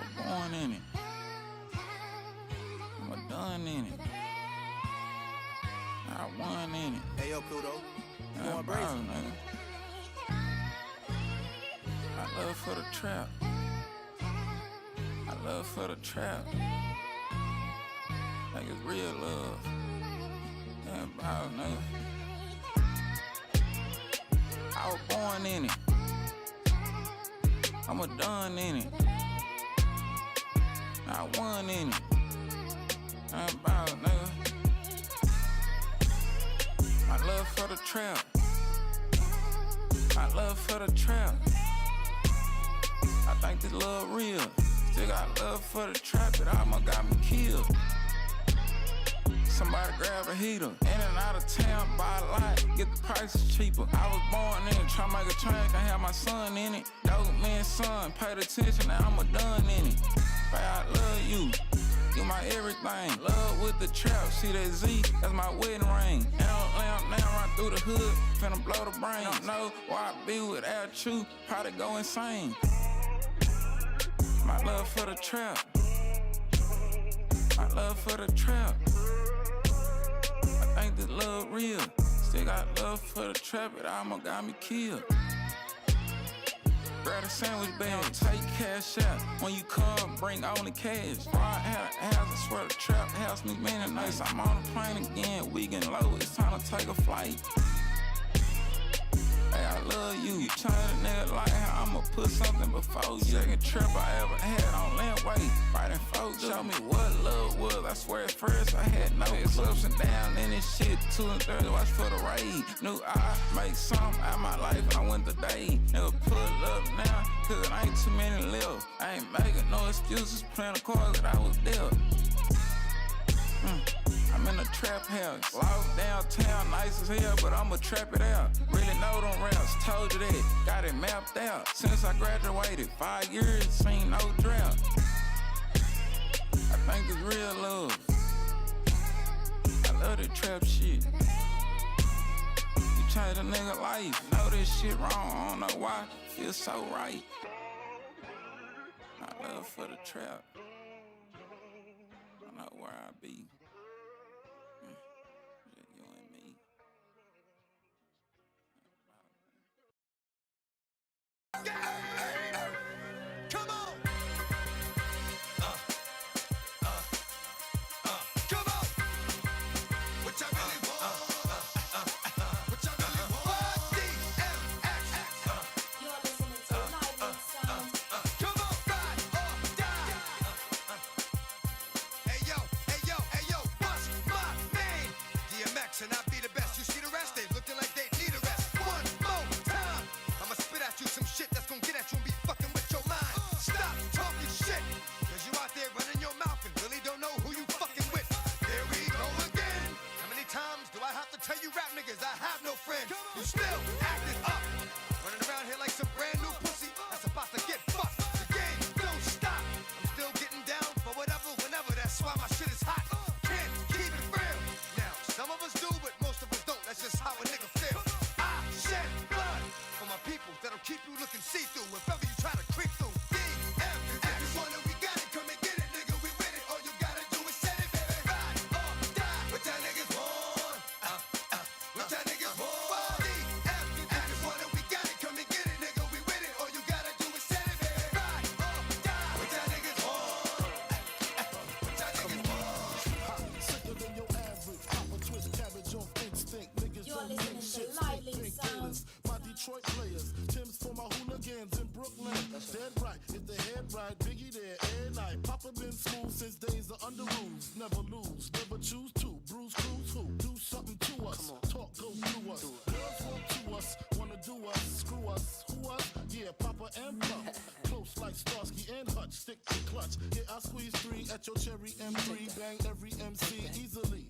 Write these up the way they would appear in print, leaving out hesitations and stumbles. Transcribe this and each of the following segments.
was born in it. I'm a done in it. I won in it. Hey yo, Pluto. Going brazen, nigga. I love for the trap. I love for the trap. Like it's real love. Damn about nigga. I was born in it. I'm a done in it. I won in it. Damn about nigga. My love for the trap. My love for the trap. I think this love real. Still got love for the trap, it almost got me killed. Somebody grab a heater, in and out of town, buy a lot, get the prices cheaper. I was born in it, try to make a train, can have my son in it. Dope man, son, paid attention, now I'm a done in it. Babe, I love you, you my everything. Love with the trap, see that Z, that's my wedding ring. Lamp now run through the hood, finna blow the brain. Don't know why I be without you, probably go insane. My love for the trap. My love for the trap. I think this love real. Still got love for the trap, it almost got me killed. Grab a sandwich bag, take cash out. When you come, bring only cash. Before I had a house, I swear the trap house me many nights. I'm on the plane again, we getting low, it's time to take a flight. Hey, I love you. You change a nigga like how I'ma put something before you. Second trip I ever had on land way, right in folks. Show me what love was. I swear at first I had no clue. Ups and down in this shit. 2 and 3, watch for the raid. Knew I make something out of my life and I went today. Never pull up now, cause it ain't too many left. I ain't making no excuses, playing the cards that I was dealt. I'm in a trap house, locked downtown, nice as hell, but I'ma trap it out. Really know them raps, told you that, got it mapped out. Since I graduated, 5 years, seen no drought. I think it's real love. I love the trap shit. You change a nigga life, know this shit wrong, I don't know why, feel so right. My love for the trap. I know where I be. You and me. Come on! Come on! What y'all really want? What y'all really want? DMX! You're listening to Live in Sound. Come on, ride or die! Hey yo, what's my name? DMX and I be the best. You see the rest, they looking like they need a rest. One more time, I'ma spit at you some shit that's gonna get at you and be fucking with your mind. Stop talking shit, cause you out there running your mouth and really don't know who you fucking with. Here we go again. How many times do I have to tell you rap niggas I have no friends? You still acting up, running around here like some brand new pussy that's about to get fucked. The game don't stop. I'm still getting down for whatever, whenever. That's why my shit is hot. Can't keep it real. Now, some of us do, but most of us don't. That's just how a nigga feel. I shed blood for my people that'll keep you looking see-through if ever you try to creep through. DMX, we got it, come and get it, nigga, we with it. All you gotta do is set it, baby. Ride or die. What y'all niggas want? What y'all niggas want? DMX, we got it, come and get it, nigga, we with it. All you gotta do is set it, baby. Ride or die. What y'all niggas want? What y'all niggas want? Sicker than your average. Pop a twist cabbage off instinct. Niggas You're don't listening make to shit. Lively Drink Sound. killers. My Detroit players. Tim's for my hooligans in Brooklyn. Dead right. If the head right, Biggie there every night. Papa been smooth since days of under rules. Never lose, never choose to. Bruise, cruise, who? Do something to us. Talk, go through us. Girls want to us, wanna do us, screw us. Who us? Yeah, Papa and Puff. Close like Starsky and Hutch. Stick to clutch. Yeah, I squeeze 3 at your cherry M3. Bang every MC easily.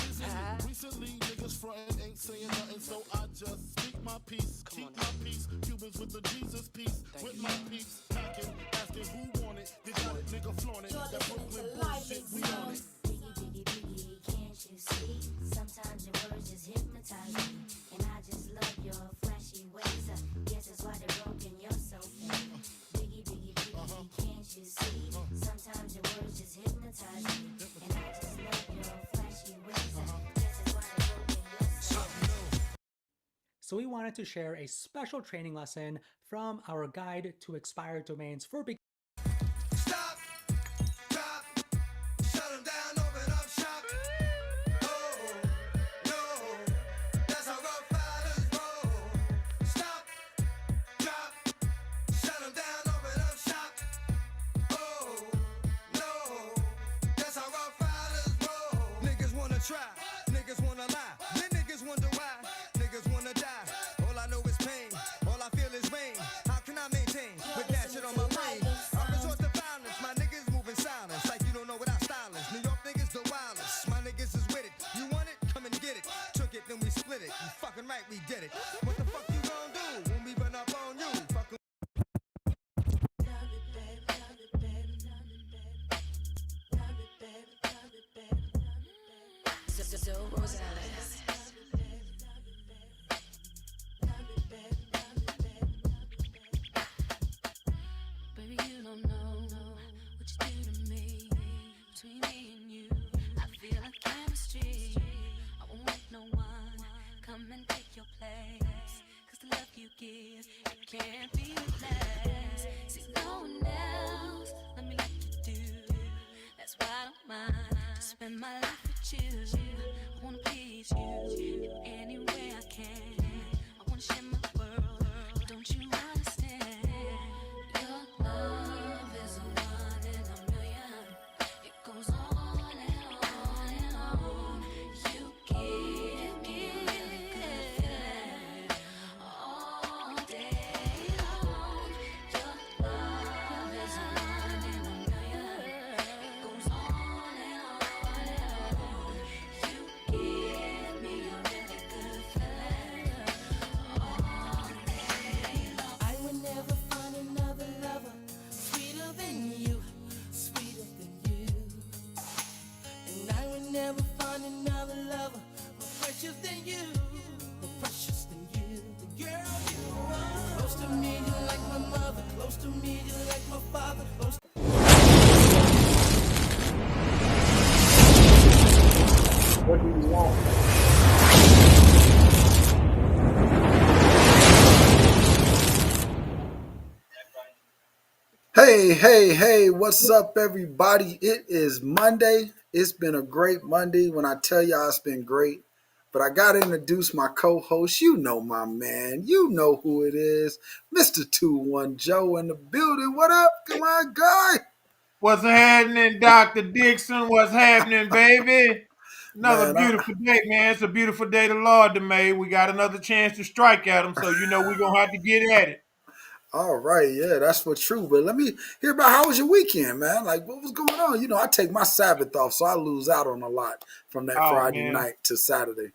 Easily. Recently, niggas frontin' ain't saying nothing, so I just speak my peace. Keep my peace. Cubans with the Jesus peace. With my peace. Packing, asking who want it. You got it, nigga, flaunt it. You're That listening Brooklyn to Live bullshit, in we on Sound. it. Biggie, biggie, biggie, can't you see? Sometimes your words just hypnotize me. And I just love your flashy ways. Guess that's why they're broken, you're so fake. Biggie, biggie, biggie, can't you see? So we wanted to share a special training lesson from our guide to expired domains for beginners. Stop, drop, shut 'em down, open up shop. Oh, no, that's how rough riders roll. Stop, drop, shut 'em down, open up shop. Oh, no, that's how rough riders roll. Niggas wanna try, niggas wanna lie, then niggas wonder why. Niggas wanna die, all I know is pain, all I feel is rain. How can I maintain with that shit on my brain? I resort to violence, my niggas moving silence, like you don't know what our style is. New York niggas the wildest, my niggas is with it. You want it? Come and get it. Took it, then we split it. You fucking right, we did it. What the fuck you gon' do when we run up on you? Fucking Baby, you don't know what you do to me. Between me and you, I feel like chemistry. I won't let no one come and take your place. 'Cause the love you give, it can't be replaced. See, no one else, let me like you do. That's why I don't mind to spend my life with you. I wanna please you in any way I can. I wanna share my world, don't you understand? Your love is a one in a million. It goes on and on and on. You give me a really good feeling all day long. Your love is a one in a million. It goes on and on and on. You give me a really good feeling all day long. I would never find another lover sweeter than you, sweeter than you. And I would never find another lover more precious than you, more precious than you. The girl you are. Close to me, you like my mother. Close to me, you like my father. Close What do you want? Hey, hey, hey, what's up, everybody? It is Monday. It's been a great Monday. When I tell y'all it's been great, but I got to introduce my co-host. You know my man. You know who it is. Mr. 2-1 Joe in the building. What up, come on, guy? What's happening, Dr. Dixon? What's happening, baby? Another Man, beautiful day, man. It's a beautiful day the Lord done made. We got another chance to strike at him, so you know we're going to have to get at it. all right, yeah, that's for true. But let me hear about how was your weekend, man? Like, what was going on? You know, I take my Sabbath off, so I lose out on a lot from that Oh, Friday man. night to Saturday.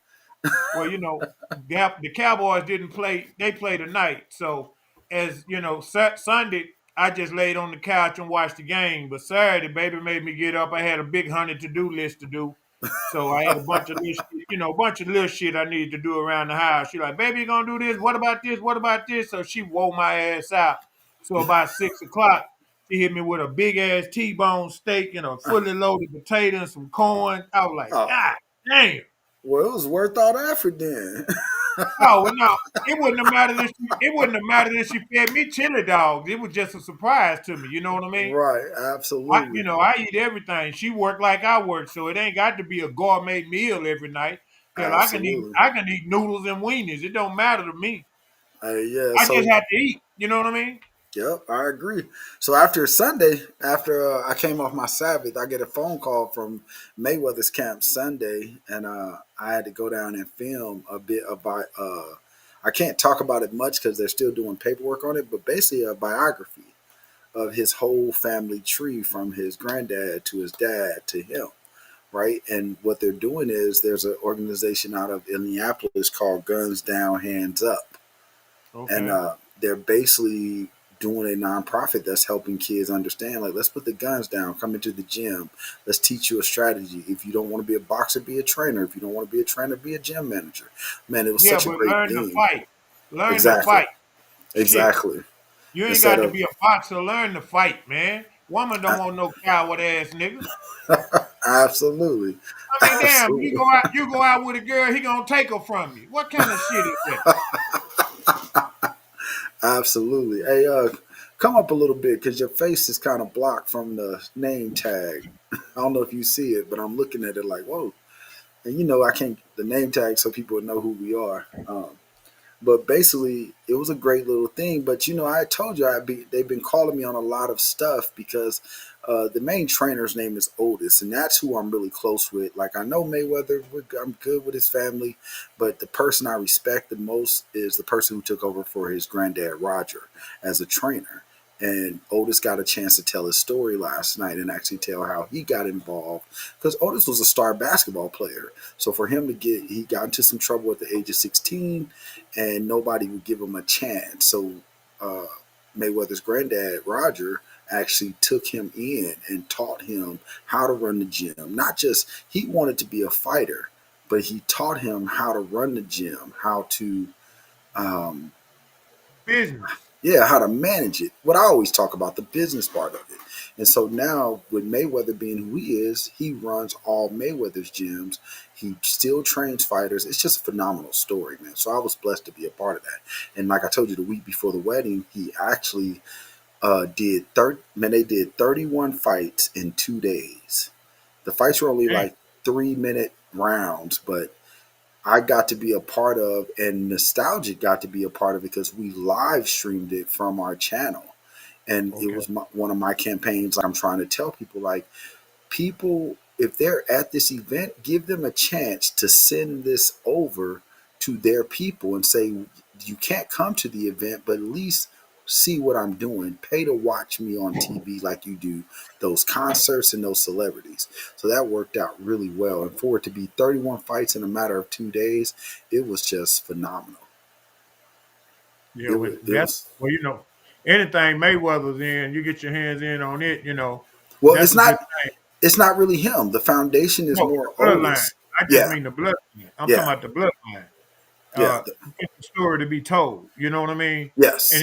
Well, you know, the Cowboys didn't play. They played tonight. So, as you know, Sunday, I just laid on the couch and watched the game. But Saturday, baby made me get up. I had a big 100 to-do list to do. So I had a bunch of little, a bunch of little shit I needed to do around the house. She like, baby, you gonna do this? What about this? What about this? So she wore my ass out. So about 6 o'clock, she hit me with a big ass T-bone steak and a fully loaded potato and some corn. I was like, Oh, God damn. well, it was worth all the effort then. Oh, well, no, it wouldn't have mattered if she fed me chili dogs. It was just a surprise to me. You know what I mean? Right, absolutely. I eat everything. She worked like I work, so it ain't got to be a gourmet meal every night. Hell, Absolutely. I can eat noodles and wieners. It don't matter to me. Yeah, I so just have to eat. You know what I mean? yep, I agree. So after Sunday, after I came off my Sabbath, I get a phone call from Mayweather's camp Sunday, and I had to go down and film a bit about. I can't talk about it much because they're still doing paperwork on it, but basically a biography of his whole family tree from his granddad to his dad to him, right? And what they're doing is there's an organization out of Indianapolis called Guns Down, Hands Up, and Okay. they're basically doing a nonprofit that's helping kids understand, like, let's put the guns down, come into the gym, let's teach you a strategy. If you don't want to be a boxer, be a trainer. If you don't want to be a trainer, be a gym manager. Man, it was Yeah, such a but great learn to thing. fight. Learn to Exactly, fight. Shit. exactly. You ain't got Instead to of be a boxer. Learn to fight, man. Woman don't want no coward ass nigga. Absolutely. I mean, damn, Absolutely. you go out with a girl, he gonna take her from you. What kind of shit is that? Absolutely. Hey, come up a little bit because your face is kind of blocked from the name tag. I don't know if you see it, but I'm looking at it like, whoa. And you know, I can't the name tag so people would know who we are. But basically, it was a great little thing. But you know, I told you they've been calling me on a lot of stuff because the main trainer's name is Otis, and that's who I'm really close with. Like I know Mayweather, I'm good with his family, but the person I respect the most is the person who took over for his granddad Roger as a trainer. And Otis got a chance to tell his story last night and actually tell how he got involved because Otis was a star basketball player. So for him to he got into some trouble at the age of 16 and nobody would give him a chance. So uh, Mayweather's granddad, Roger, actually took him in and taught him how to run the gym. Not just he wanted to be a fighter, but he taught him how to run the gym, how to um, Business. yeah, how to manage it. What I always talk about, the business part of it. And so now, with Mayweather being who he is, he runs all Mayweather's gyms. He still trains fighters. It's just a phenomenal story, man. So I was blessed to be a part of that. And like I told you, the week before the wedding, he actually did 30. Man, they did 31 fights in 2 days. The fights were only Damn. like 3 minute rounds, but I got to be a part of, and Nostalgic got to be a part of because we live streamed it from our channel. And it Okay. was one of my campaigns. Like I'm trying to tell people, like, people, if they're at this event, give them a chance to send this over to their people and say, you can't come to the event, but at least see what I'm doing. Pay to watch me on TV like you do those concerts and those celebrities. So that worked out really well. And for it to be 31 fights in a matter of 2 days, it was just phenomenal. Yeah, It well, was, it that's was well, anything Mayweather's in, you get your hands in on it. well, That's a good thing. it's not really him. The foundation is No, more the bloodline. Otis. I just Yeah, mean the bloodline. I'm talking yeah, about the bloodline. yeah. It's a story to be told. You know what I mean? And Yes.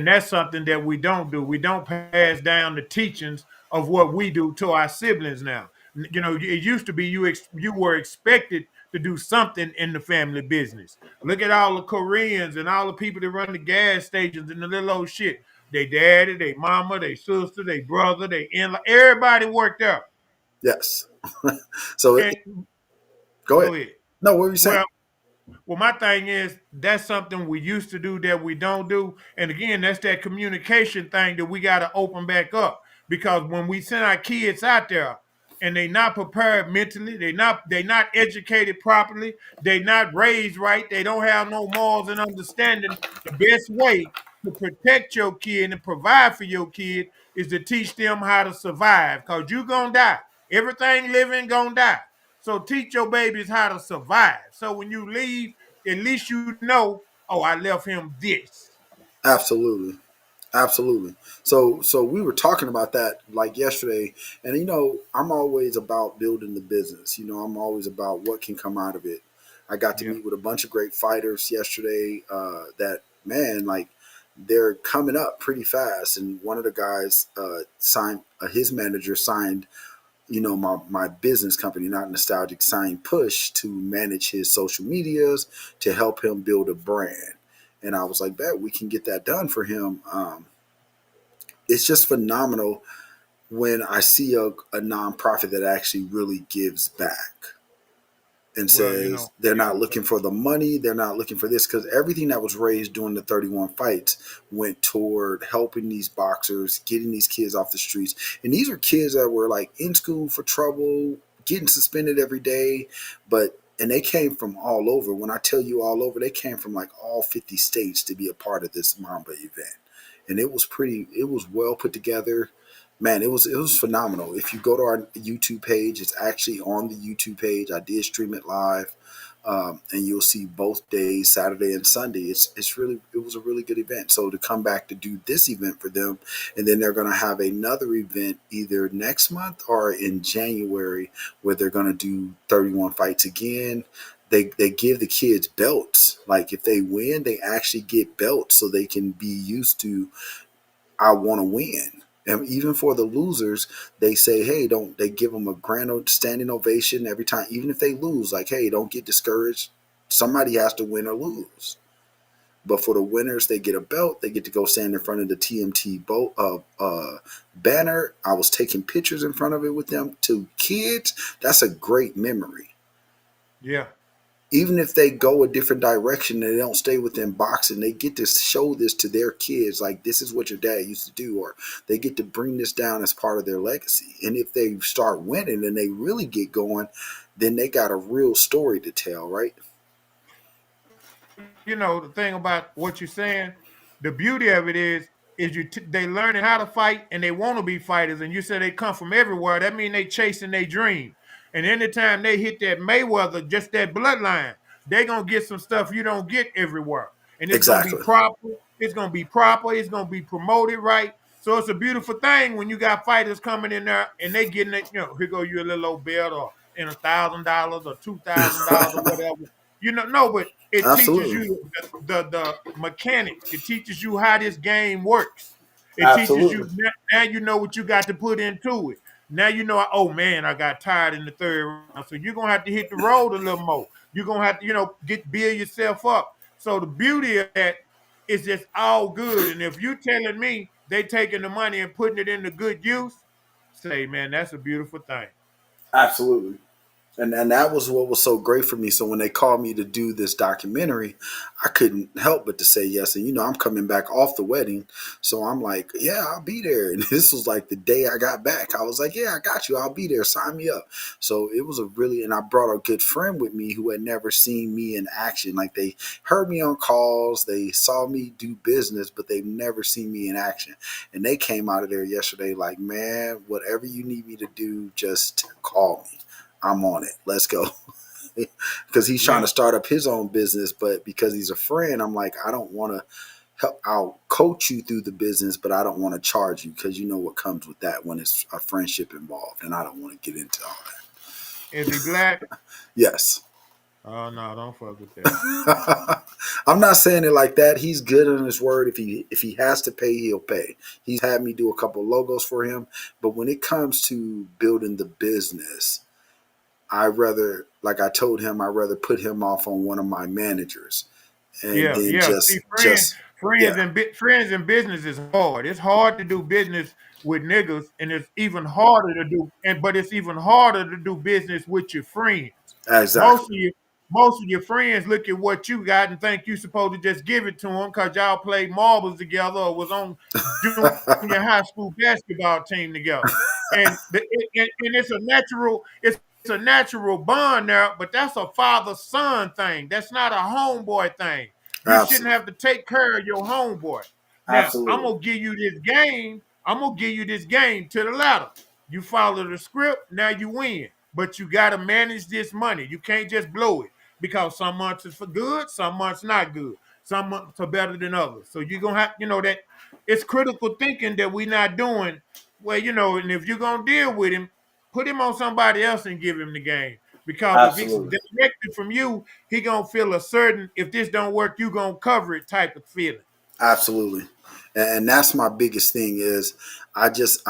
that's something that we don't do. We don't pass down the teachings of what we do to our siblings now. It used to be you were expected to do something in the family business. Look at all the Koreans and all the people that run the gas stations and the little old shit. They daddy, they mama, they sister, they brother, they in-law. Everybody worked out. Yes. So And go go ahead. ahead. No, what were you saying? Well, Well, my thing is that's something we used to do that we don't do. And again, that's that communication thing that we got to open back up because when we send our kids out there and they not prepared mentally, they not educated properly, they not raised right, they don't have no morals and understanding. The best way to protect your kid and provide for your kid is to teach them how to survive because you gonna die. Everything living gonna die. So teach your babies how to survive. So when you leave, at least you know, oh, I left him this. Absolutely. Absolutely. So we were talking about that like yesterday, and you know, I'm always about building the business. You know, I'm always about what can come out of it. I got to Yeah. meet with a bunch of great fighters yesterday. That man, like, they're coming up pretty fast. And one of the guys signed. His manager signed. You know, my business company, not Nostalgic, signed Push to manage his social medias to help him build a brand. And I was like, bet we can get that done for him. It's just phenomenal when I see a nonprofit that actually really gives back and Well, says they're yeah. not looking for the money, they're not looking for this, because everything that was raised during the 31 fights went toward helping these boxers, getting these kids off the streets. And these are kids that were like in school for trouble, getting suspended every day, and they came from all over. When I tell you all over, they came from like all 50 states to be a part of this Mamba event. And it was well put together. Man, it was phenomenal. If you go to our YouTube page, it's actually on the YouTube page. I did stream it live, and you'll see both days, Saturday and Sunday. It was a really good event. So to come back to do this event for them, and then they're going to have another event either next month or in January where they're going to do 31 fights again. They give the kids belts. Like if they win, they actually get belts so they can be used to, I want to win. And even for the losers, they say, hey, don't, they give them a standing ovation every time, even if they lose. Like, hey, don't get discouraged. Somebody has to win or lose. But for the winners, they get a belt. They get to go stand in front of the TMT banner. I was taking pictures in front of it with them. To kids, that's a great memory. Yeah. Even if they go a different direction and they don't stay within boxing, they get to show this to their kids. Like, this is what your dad used to do, or they get to bring this down as part of their legacy. And if they start winning and they really get going, then they got a real story to tell, right? You know, the thing about what you're saying, the beauty of it is they learning how to fight and they want to be fighters. And you said they come from everywhere. That means they chasing their dream. And anytime they hit that Mayweather, just that bloodline, they gonna get some stuff you don't get everywhere. And it's gonna be Exactly. proper. It's gonna be proper. It's gonna be promoted right. So it's a beautiful thing when you got fighters coming in there and they getting it. You know, here go you a little old belt or in $1,000 or $2,000 or whatever. You know, no, but it teaches Absolutely. you the mechanics. It teaches you how this game works. It teaches you Absolutely. now you know what you got to put into it. Now you know, oh man, I got tired in the third round. So you're gonna have to hit the road a little more. You're gonna have to, get build yourself up. So the beauty of that is just all good. And if you telling me they taking the money and putting it into good use, say, man, that's a beautiful thing. Absolutely. And that was what was so great for me. So when they called me to do this documentary, I couldn't help but to say yes. And I'm coming back off the wedding, so I'm like, yeah, I'll be there. And this was like the day I got back. I was like, yeah, I got you. I'll be there. Sign me up. So it was and I brought a good friend with me who had never seen me in action. Like, they heard me on calls, they saw me do business, but they've never seen me in action. And they came out of there yesterday like, man, whatever you need me to do, just call me. I'm on it. Let's go. Because he's trying to Yeah, start up his own business, but because he's a friend, I'm like, I don't want to help. I'll coach you through the business, but I don't want to charge you, because you know what comes with that when it's a friendship involved, and I don't want to get into all that. is he black? Yes. Oh no, don't fuck with that. I'm not saying it like that. He's good on his word. If he has to pay, he'll pay. He's had me do a couple of logos for him, but when it comes to building the business, I rather, like I told him, I rather put him off on one of my managers, and Yeah, then yeah. See, just friends yeah, and friends and business is hard. It's hard to do business with niggas, and it's even harder to do. But it's even harder to do business with your friends. Most of exactly. your most of your friends look at what you got and think you supposed to just give it to them because y'all played marbles together or was on junior high school basketball team together. And it's a natural bond there, but that's a father son thing. That's not a homeboy thing. You shouldn't Absolutely. have to take care of your homeboy. Now, I'm Absolutely. gonna give you this game. I'm gonna give you this game to the ladder. You follow the script, now you win. But you gotta manage this money. You can't just blow it because some months is for good, some months not good. Some months are better than others. So you're gonna have, that it's critical thinking that we're not doing. Well, and if you're gonna deal with him, put him on somebody else and give him the game. Because if it's Absolutely. directed from you, he gonna feel a certain, if this don't work, you gonna cover it type of feeling. Absolutely. And that's my biggest thing is I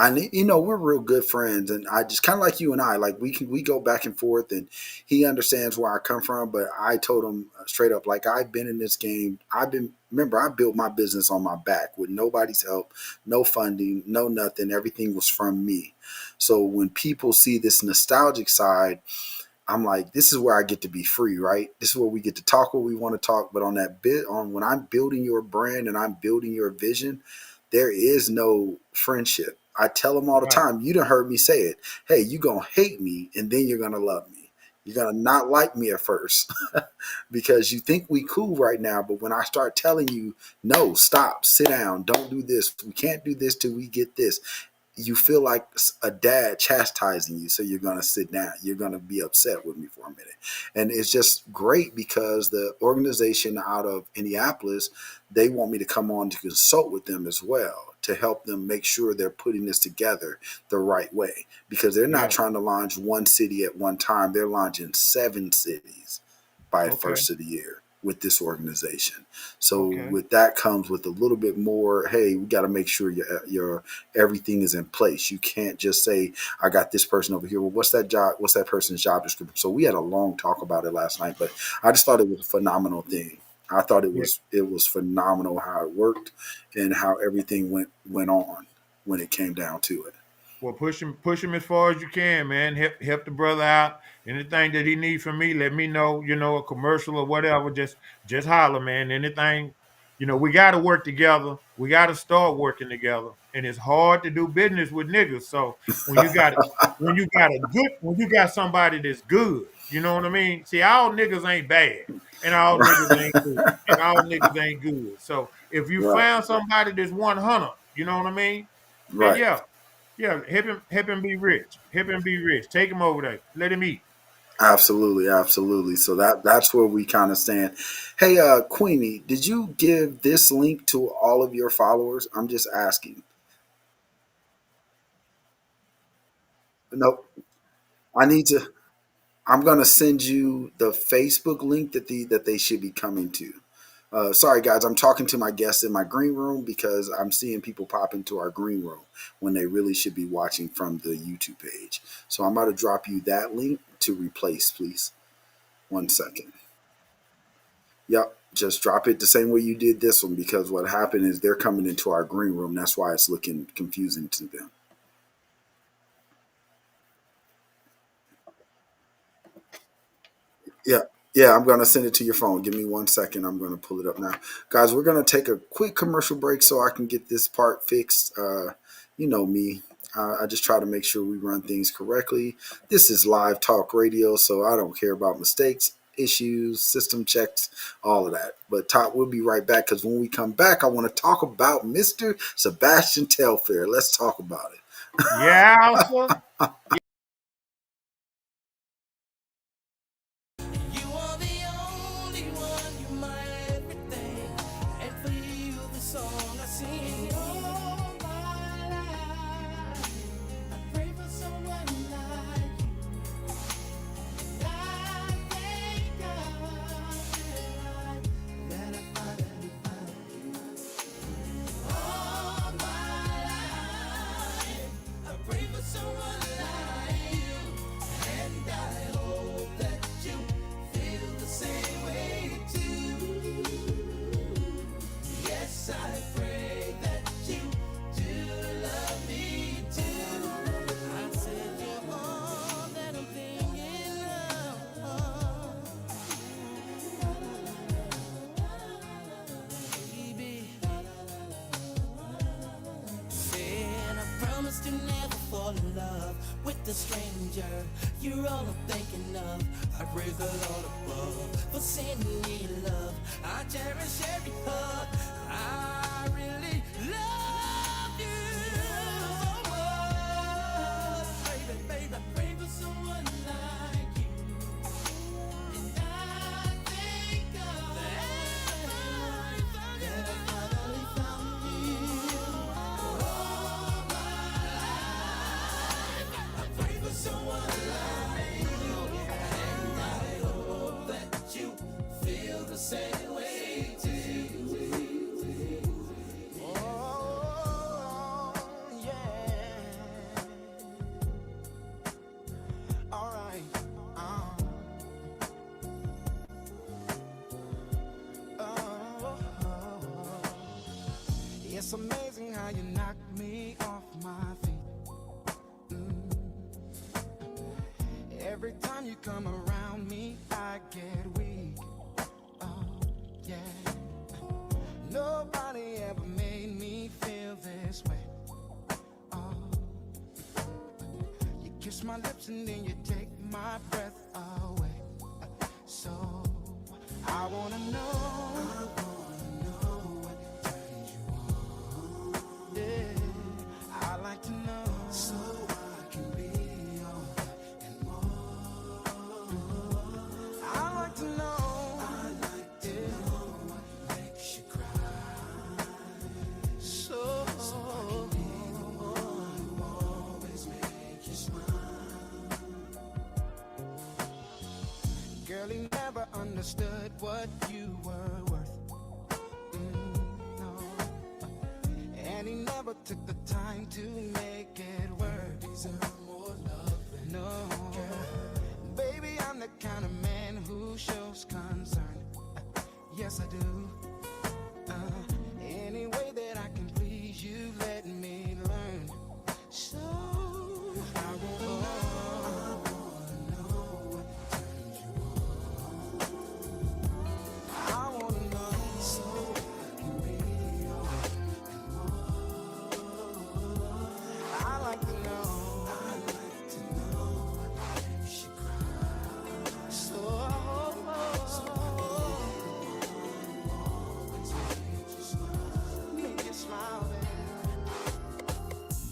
need, we're real good friends, and I just kind of like you and I, like we go back and forth, and he understands where I come from, but I told him straight up, like, I've been in this game. Remember, I built my business on my back with nobody's help, no funding, no nothing. Everything was from me. So when people see this nostalgic side, I'm like, this is where I get to be free, right? This is where we get to talk what we want to talk. But on that bit, on when I'm building your brand and I'm building your vision, there is no friendship. I tell them all the Right. time, you done heard me say it. Hey, you gonna hate me and then you're gonna love me. You're gonna not like me at first because you think we cool right now. But when I start telling you, no, stop, sit down, don't do this. We can't do this till we get this, you feel like a dad chastising you, so you're going to sit down, you're going to be upset with me for a minute. And it's just great because the organization out of Indianapolis, they want me to come on to consult with them as well, to help them make sure they're putting this together the right way, because they're not Yeah. trying to launch one city at one time, they're launching 7 cities by the Okay. first of the year. with this organization. So Okay. with that comes with a little bit more. Hey, we got to make sure your everything is in place. You can't just say, I got this person over here. Well, what's that job? What's that person's job description? So we had a long talk about it last night, but I just thought it was a phenomenal thing. I thought Yeah. it was phenomenal how it worked and how everything went on when it came down to it. Well, push him as far as you can, man. Help the brother out. Anything that he needs from me, let me know. You know, a commercial or whatever. Just holler, man. Anything. You know, we got to work together. We got to start working together, and it's hard to do business with niggas. So when you got somebody that's good, you know what I mean. See, all niggas ain't bad, and all niggas ain't good, and all niggas ain't good. So if you Right, found somebody that's 100, you know what I mean, then right. yeah. Yeah, help him be rich. Help him be rich. Take him over there. Let him eat. Absolutely, absolutely. So that's where we kind of stand. Hey, Queenie, did you give this link to all of your followers? I'm just asking. Nope. I need to. I'm gonna send you the Facebook link that they should be coming to. Sorry, guys, I'm talking to my guests in my green room because I'm seeing people pop into our green room when they really should be watching from the YouTube page. So I'm about to drop you that link to replace, please. 1 second. Yep, just drop it the same way you did this one because what happened is they're coming into our green room. That's why it's looking confusing to them. Yeah, yeah, I'm gonna send it to your phone. Give me 1 second. I'm gonna pull it up now, guys. We're gonna take a quick commercial break so I can get this part fixed. You know me. I just try to make sure we run things correctly. This is live talk radio, so I don't care about mistakes, issues, system checks, all of that. But Top, we'll be right back because when we come back, I want to talk about Mr. Sebastian Telfair. Let's talk about it. Yeah, sir. You are the only one, you're my everything. And for you, the song I sing. All my life, I pray for someone like you. And I thank God that I finally found you. All my life, I pray for someone like you. And I hope that you feel the same way too. Yes, I pray that you do love me too. I said you're all that I'm thinking of, baby. Said I promised to never fall in love with a stranger. You're all I'm thinking of. I praise the Lord above for sending me love. I cherish every hug. I really love you so much. Baby, baby, I pray for someone like you. And I thank God that I finally found you. All my life, I pray for someone like you. And I hope that you feel the same way too. Oh, yeah. All right. Oh. It's amazing how you knock me off my feet. Every time you come around me, I get weak. Oh, yeah. Nobody ever made me feel this way. Oh, you kiss my lips and then you take my breath away. So I wanna know what turns you on. Yeah, I like to know so I can be all and more. I like to know. What makes you cry. So I can be the one who always make you smile. Girl, he never understood understood what you were worth. No. And he never took the time to make it work. Deserve more love. No. Baby, I'm the kind of man who shows concern. Yes, I do. Any way that I can please you, let me learn. So I wanna know what turns you on. I wanna know so I can be yours and more. I like to know what makes you cry. So make you smile, baby.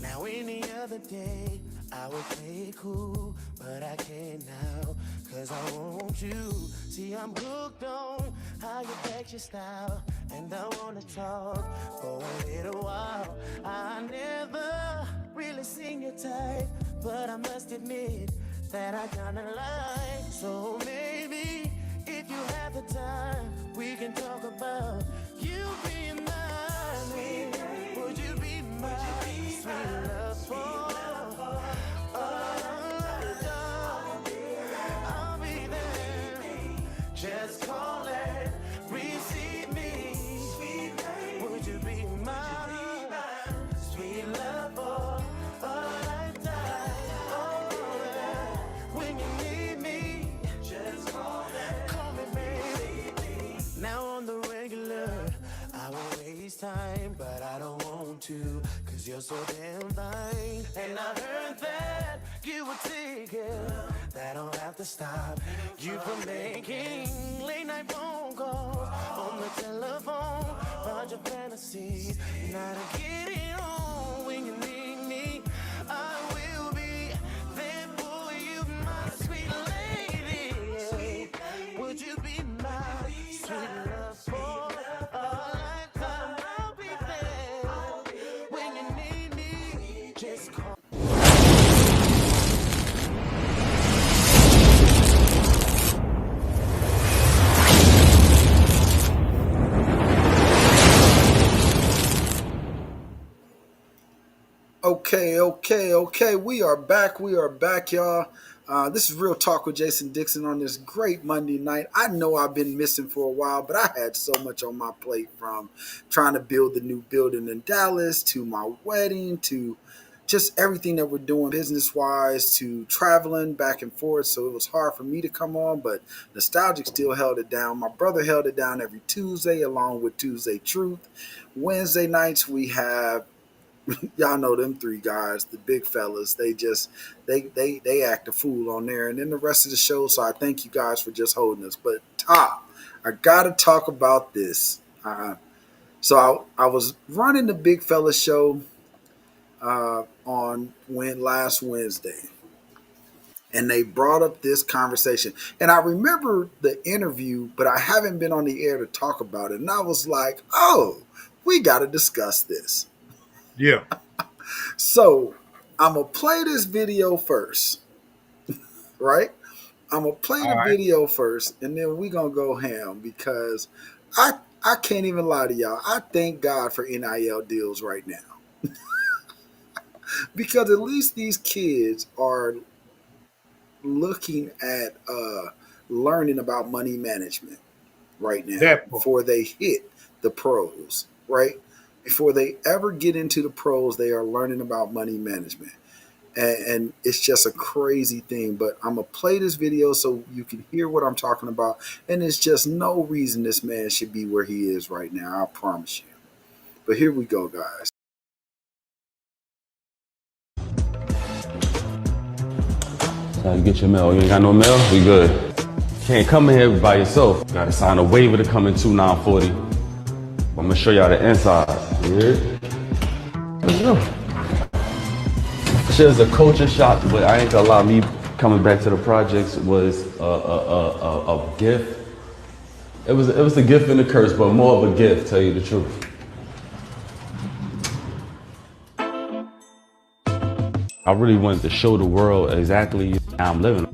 Now any other day I would play it cool, but I can't now, cause I want you. See, I'm hooked on how you text your style, and I wanna talk for a little while. I never really seen your type, but I must admit that I kinda like. So maybe if you have the time, we can talk about you being mine. Would you be my sweet love for? I'll be there. Just call and receive me. Would you be my sweet love for a lifetime? Oh, when you need me, just call me, baby. Now on the regular, I won't waste time, but I don't want to, cause you're so damn fine. And I heard that you were taken, that don't have to stop you from making late night phone calls on the telephone about your fantasies. Now to get it on when you need me, I will be there for you, my sweet lady. Would you be my sweet love for a lifetime? I'll be there when you need me. Just call. Okay. We are back, y'all. This is Real Talk with Jayson Dixon on this great Monday night. I know I've been missing for a while, but I had so much on my plate, from trying to build the new building in Dallas, to my wedding, to just everything that we're doing business-wise, to traveling back and forth. So it was hard for me to come on, but Nostalgic still held it down. My brother held it down every Tuesday, along with Tuesday Truth. Wednesday nights we have, y'all know them three guys, the big fellas. They act a fool on there, and then the rest of the show. So I thank you guys for just holding us. But Top, I gotta talk about this. So I was running the big fella show on last Wednesday, and they brought up this conversation, and I remember the interview, but I haven't been on the air to talk about it. And I was like, oh, we got to discuss this. Yeah. So I'm going to play this video first, right? I'm going to play the video first, and then we're going to go ham, because I can't even lie to y'all. I thank God for NIL deals right now. Because at least these kids are looking at learning about money management right now before they hit the pros, right? Before they ever get into the pros, they are learning about money management. And it's just a crazy thing. But I'm going to play this video so you can hear what I'm talking about. And there's just no reason this man should be where he is right now. I promise you. But here we go, guys. You get your mail. You ain't got no mail? We good. Can't come in here by yourself. Gotta sign a waiver to come in 2940. I'm gonna show y'all the inside. You hear? Let's go. Shit is a culture shock, but I ain't gonna lie, me coming back to the projects was a gift. It was a gift and a curse, but more of a gift, tell you the truth. I really wanted to show the world exactly how I'm living.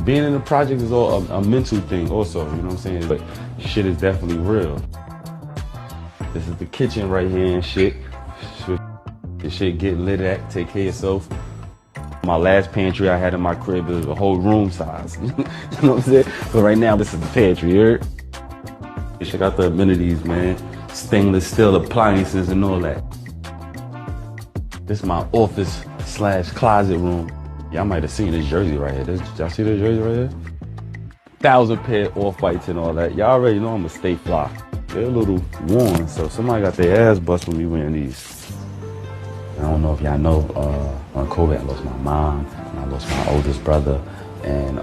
Being in the project is all a mental thing also, you know what I'm saying? But shit is definitely real. This is the kitchen right here and shit. This shit get lit at, take care of yourself. My last pantry I had in my crib is a whole room size. You know what I'm saying? But right now this is the pantry, you heard? Check out the amenities, man. Stainless steel appliances and all that. This is my office / closet room. Y'all might have seen this jersey right here. Y'all see this jersey right here? 1,000 pair off-whites and all that. Y'all already know I'm a stay fly. They're a little worn, so somebody got their ass bust with me wearing these. I don't know if y'all know, on COVID I lost my mom, and I lost my oldest brother, and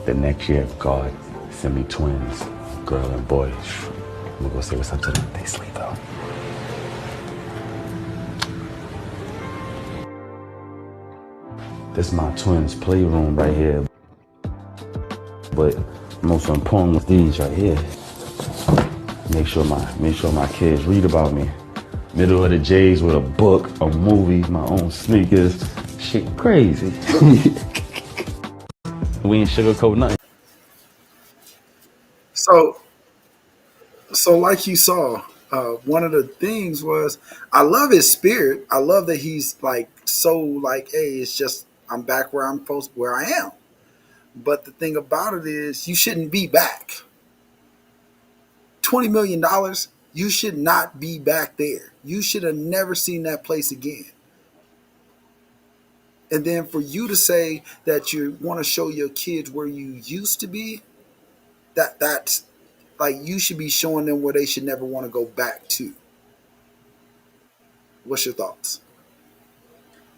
the next year, God sent me twins, girl and boy. I'm gonna go say what's up to them. They sleep though. This is my twins' playroom right here. But most important with these right here. Make sure my kids read about me. Middle of the J's with a book, a movie, my own sneakers. Shit crazy. We ain't sugarcoat nothing. So like you saw, one of the things was I love his spirit. I love that he's like so like, hey, it's just I'm back where I am. But the thing about it is, you shouldn't be back. $20 million, you should not be back there. You should have never seen that place again. And then for you to say that you want to show your kids where you used to be, that's like you should be showing them where they should never want to go back to. What's your thoughts?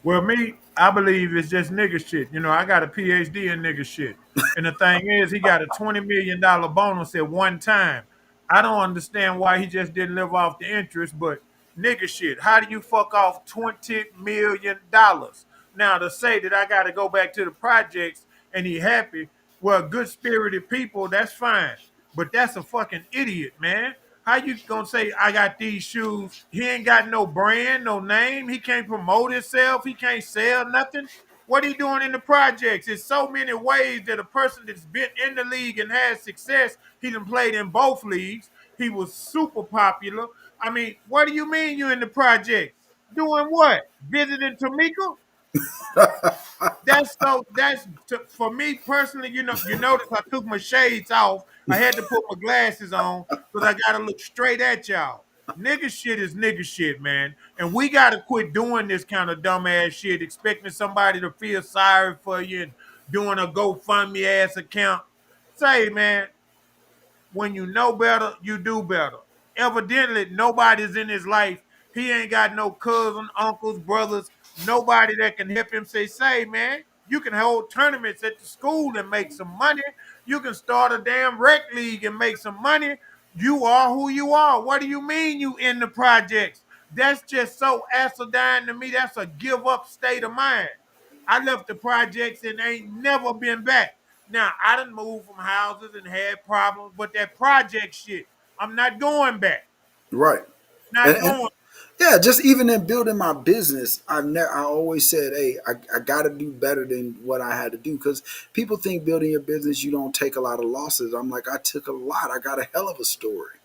Well, me, I believe it's just nigga shit. You know, I got a PhD in nigga shit. And the thing is, he got a $20 million bonus at one time. I don't understand why he just didn't live off the interest, but nigga shit, how do you fuck off $20 million? Now, to say that I got to go back to the projects and he happy, well, good spirited people, that's fine. But that's a fucking idiot, man. How you gonna say I got these shoes? He ain't got no brand, no name. He can't promote himself. He can't sell nothing. What he doing in the projects? There's so many ways that a person that's been in the league and has success. He done played in both leagues. He was super popular. I mean, what do you mean you in the project? Doing what? Visiting Tamika? For me personally, you notice I took my shades off. I had to put my glasses on because I gotta look straight at y'all. Nigga shit is nigga shit, man. And we gotta quit doing this kind of dumbass shit, expecting somebody to feel sorry for you and doing a GoFundMe ass account. Say, man, when you know better, you do better. Evidently, nobody's in his life. He ain't got no cousin, uncles, brothers, nobody that can help him say, man, you can hold tournaments at the school and make some money. You can start a damn rec league and make some money. You are who you are. What do you mean you in the projects? That's just so acidine to me. That's a give up state of mind. I left the projects and ain't never been back. Now, I done moved from houses and had problems, but that project shit, I'm not going back. Right. Not And going. yeah, just even in building my business, I always said, hey, I got to do better than what I had to do because people think building your business you don't take a lot of losses. I'm like, I took a lot. I got a hell of a story.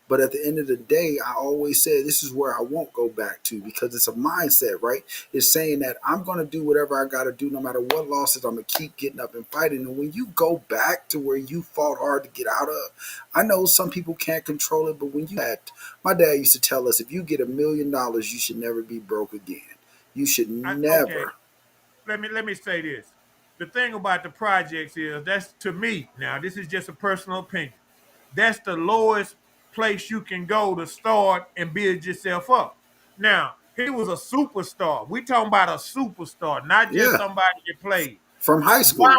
But at the end of the day, I always said this is where I won't go back to because it's a mindset, right? It's saying that I'm going to do whatever I got to do no matter what losses. I'm going to keep getting up and fighting. And when you go back to where you fought hard to get out of, I know some people can't control it, but when you had, my dad used to tell us, if you get $1 million, you should never be broke again. You should Okay, never. let me say this. The thing about the projects is that's to me. Now, this is just a personal opinion. That's the lowest place you can go to start and build yourself up. Now, he was a superstar. We talking about a superstar, not just Yeah, somebody that played. from high school.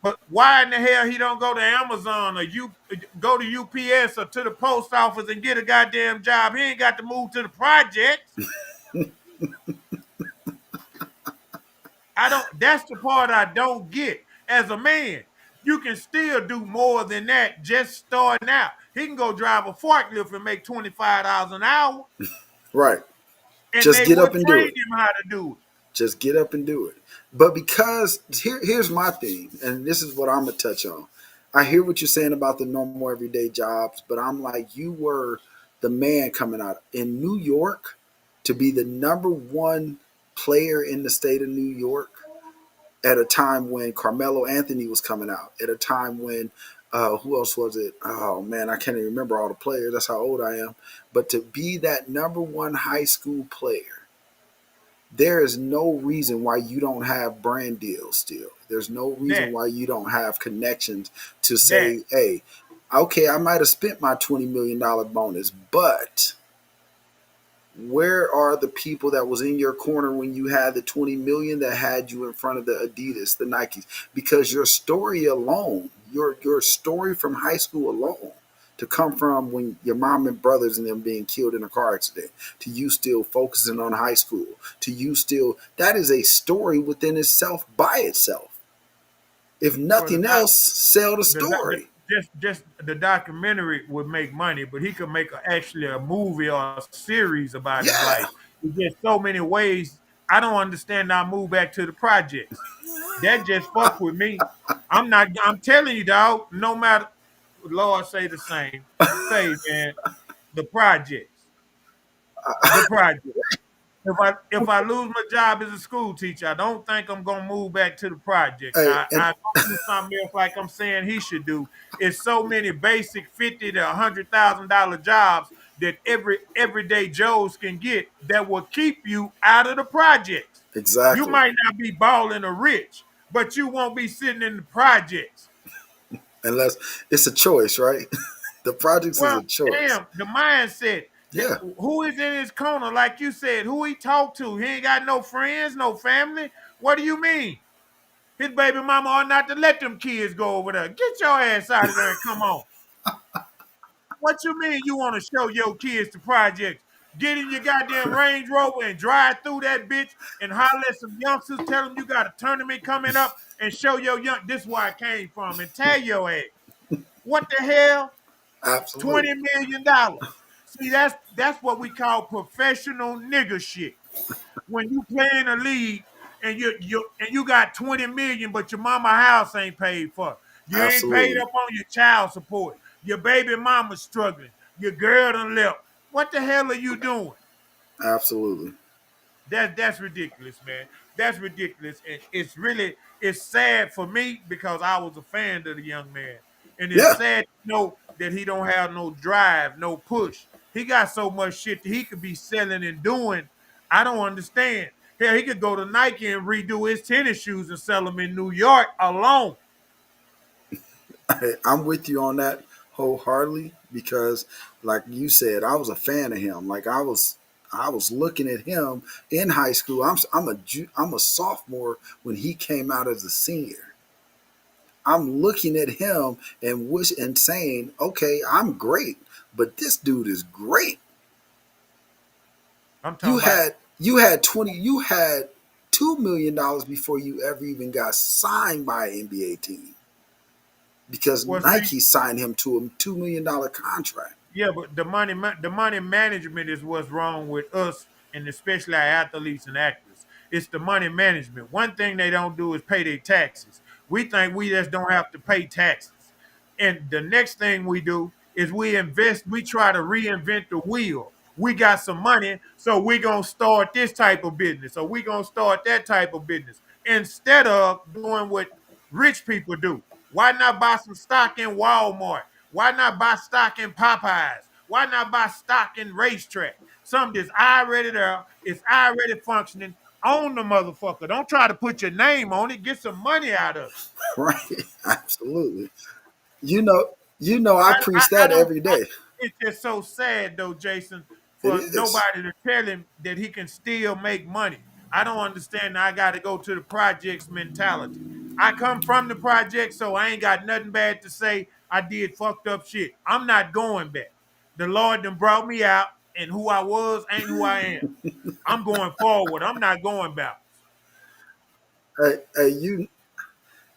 But why in the hell he don't go to Amazon or you go to UPS or to the post office and get a goddamn job? He ain't got to move to the projects. I don't. That's the part I don't get. As a man, you can still do more than that just starting out. He can go drive a forklift and make $25 an hour, Right. and Just they get will up and do train it. him how to do it. Just get up and do it. But because here's my thing, and this is what I'm gonna touch on. I hear what you're saying about the normal everyday jobs, but I'm like, you were the man coming out in New York to be the number one player in the state of New York at a time when Carmelo Anthony was coming out, at a time when who else was it? Oh man, I can't even remember all the players. That's how old I am. But to be that number one high school player, there is no reason why you don't have brand deals still. There's no reason That why you don't have connections to that say, hey, okay, I might have spent my $20 million bonus, but where are the people that was in your corner when you had the 20 million that had you in front of the Adidas, the Nikes? Because your story alone, your story from high school alone, to come from when your mom and brothers and them being killed in a car accident, to you still focusing on high school, to you still, that is a story within itself by itself. If well, nothing else, sell the the story. just the documentary would make money, but he could make actually a movie or a series about his Yeah, life. There's just so many ways. I don't understand. I move back to the projects. That just fuck with me. I'm not. I'm telling you, dog. No matter, Lord say the same. Say, man, the projects, the projects. If I lose my job as a school teacher, I don't think I'm gonna move back to the projects. hey, Now and I don't do something else like I'm saying he should do. It's so many basic $50,000 to $100,000 jobs that everyday Joes can get that will keep you out of the projects. You exactly. might not be balling or rich, but you won't be sitting in the projects. Unless it's a choice, right? The projects is Well, a choice. damn, the mindset that Yeah, who is in his corner, like you said, who he talk to. He ain't got no friends, no family. What do you mean? His baby mama ought not to let them kids go over there. Get your ass out of there and come on. What you mean you want to show your kids the projects? Get in your goddamn Range Rover and drive through that bitch and holler at some youngsters, tell them you got a tournament coming up and show your young, this is where I came from, and tell your ass. What the hell? absolutely. $20 million. See, that's what we call professional nigga shit. When you play in a league and you got 20 million, but your mama house ain't paid for. You ain't paid Absolutely. up on your child support. Your baby mama's struggling. Your girl done left. What the hell are you doing? Absolutely. That's ridiculous, man. That's ridiculous. And it's sad for me because I was a fan of the young man. And it's Yeah, sad to know that he don't have no drive, no push. He got so much shit that he could be selling and doing. I don't understand. Hell, he could go to Nike and redo his tennis shoes and sell them in New York alone. I'm with you on that wholeheartedly because, like you said, I was a fan of him. Like I was looking at him in high school. I'm a sophomore when he came out as a senior. I'm looking at him and saying, okay, I'm great, but this dude is great. I'm You talking about, had you had 20 you had $2 million before you ever even got signed by an NBA team because well, see, Nike signed him to a $2 million contract. yeah, but the money management is what's wrong with us, and especially our athletes and actors. It's the money management. One thing they don't do is pay their taxes. We think we just don't have to pay taxes, and the next thing we do is we invest. We try to reinvent the wheel. We got some money, so we gonna start this type of business, or we gonna start that type of business, instead of doing what rich people do. Why not buy some stock in Walmart? Why not buy stock in Popeyes? Why not buy stock in Racetrack? Something that's already there, it's already functioning. Own the motherfucker. Don't try to put your name on it. Get some money out of it. Right? Absolutely. I preach I that don't. every day. It's just so sad though, Jason, It for is. nobody to tell him that he can still make money. I don't understand. I got to go to the projects mentality. I come from the project, so I ain't got nothing bad to say. I did fucked up shit. I'm not going back. The Lord done brought me out, and who I was ain't who I am. I'm going forward. I'm not going backwards.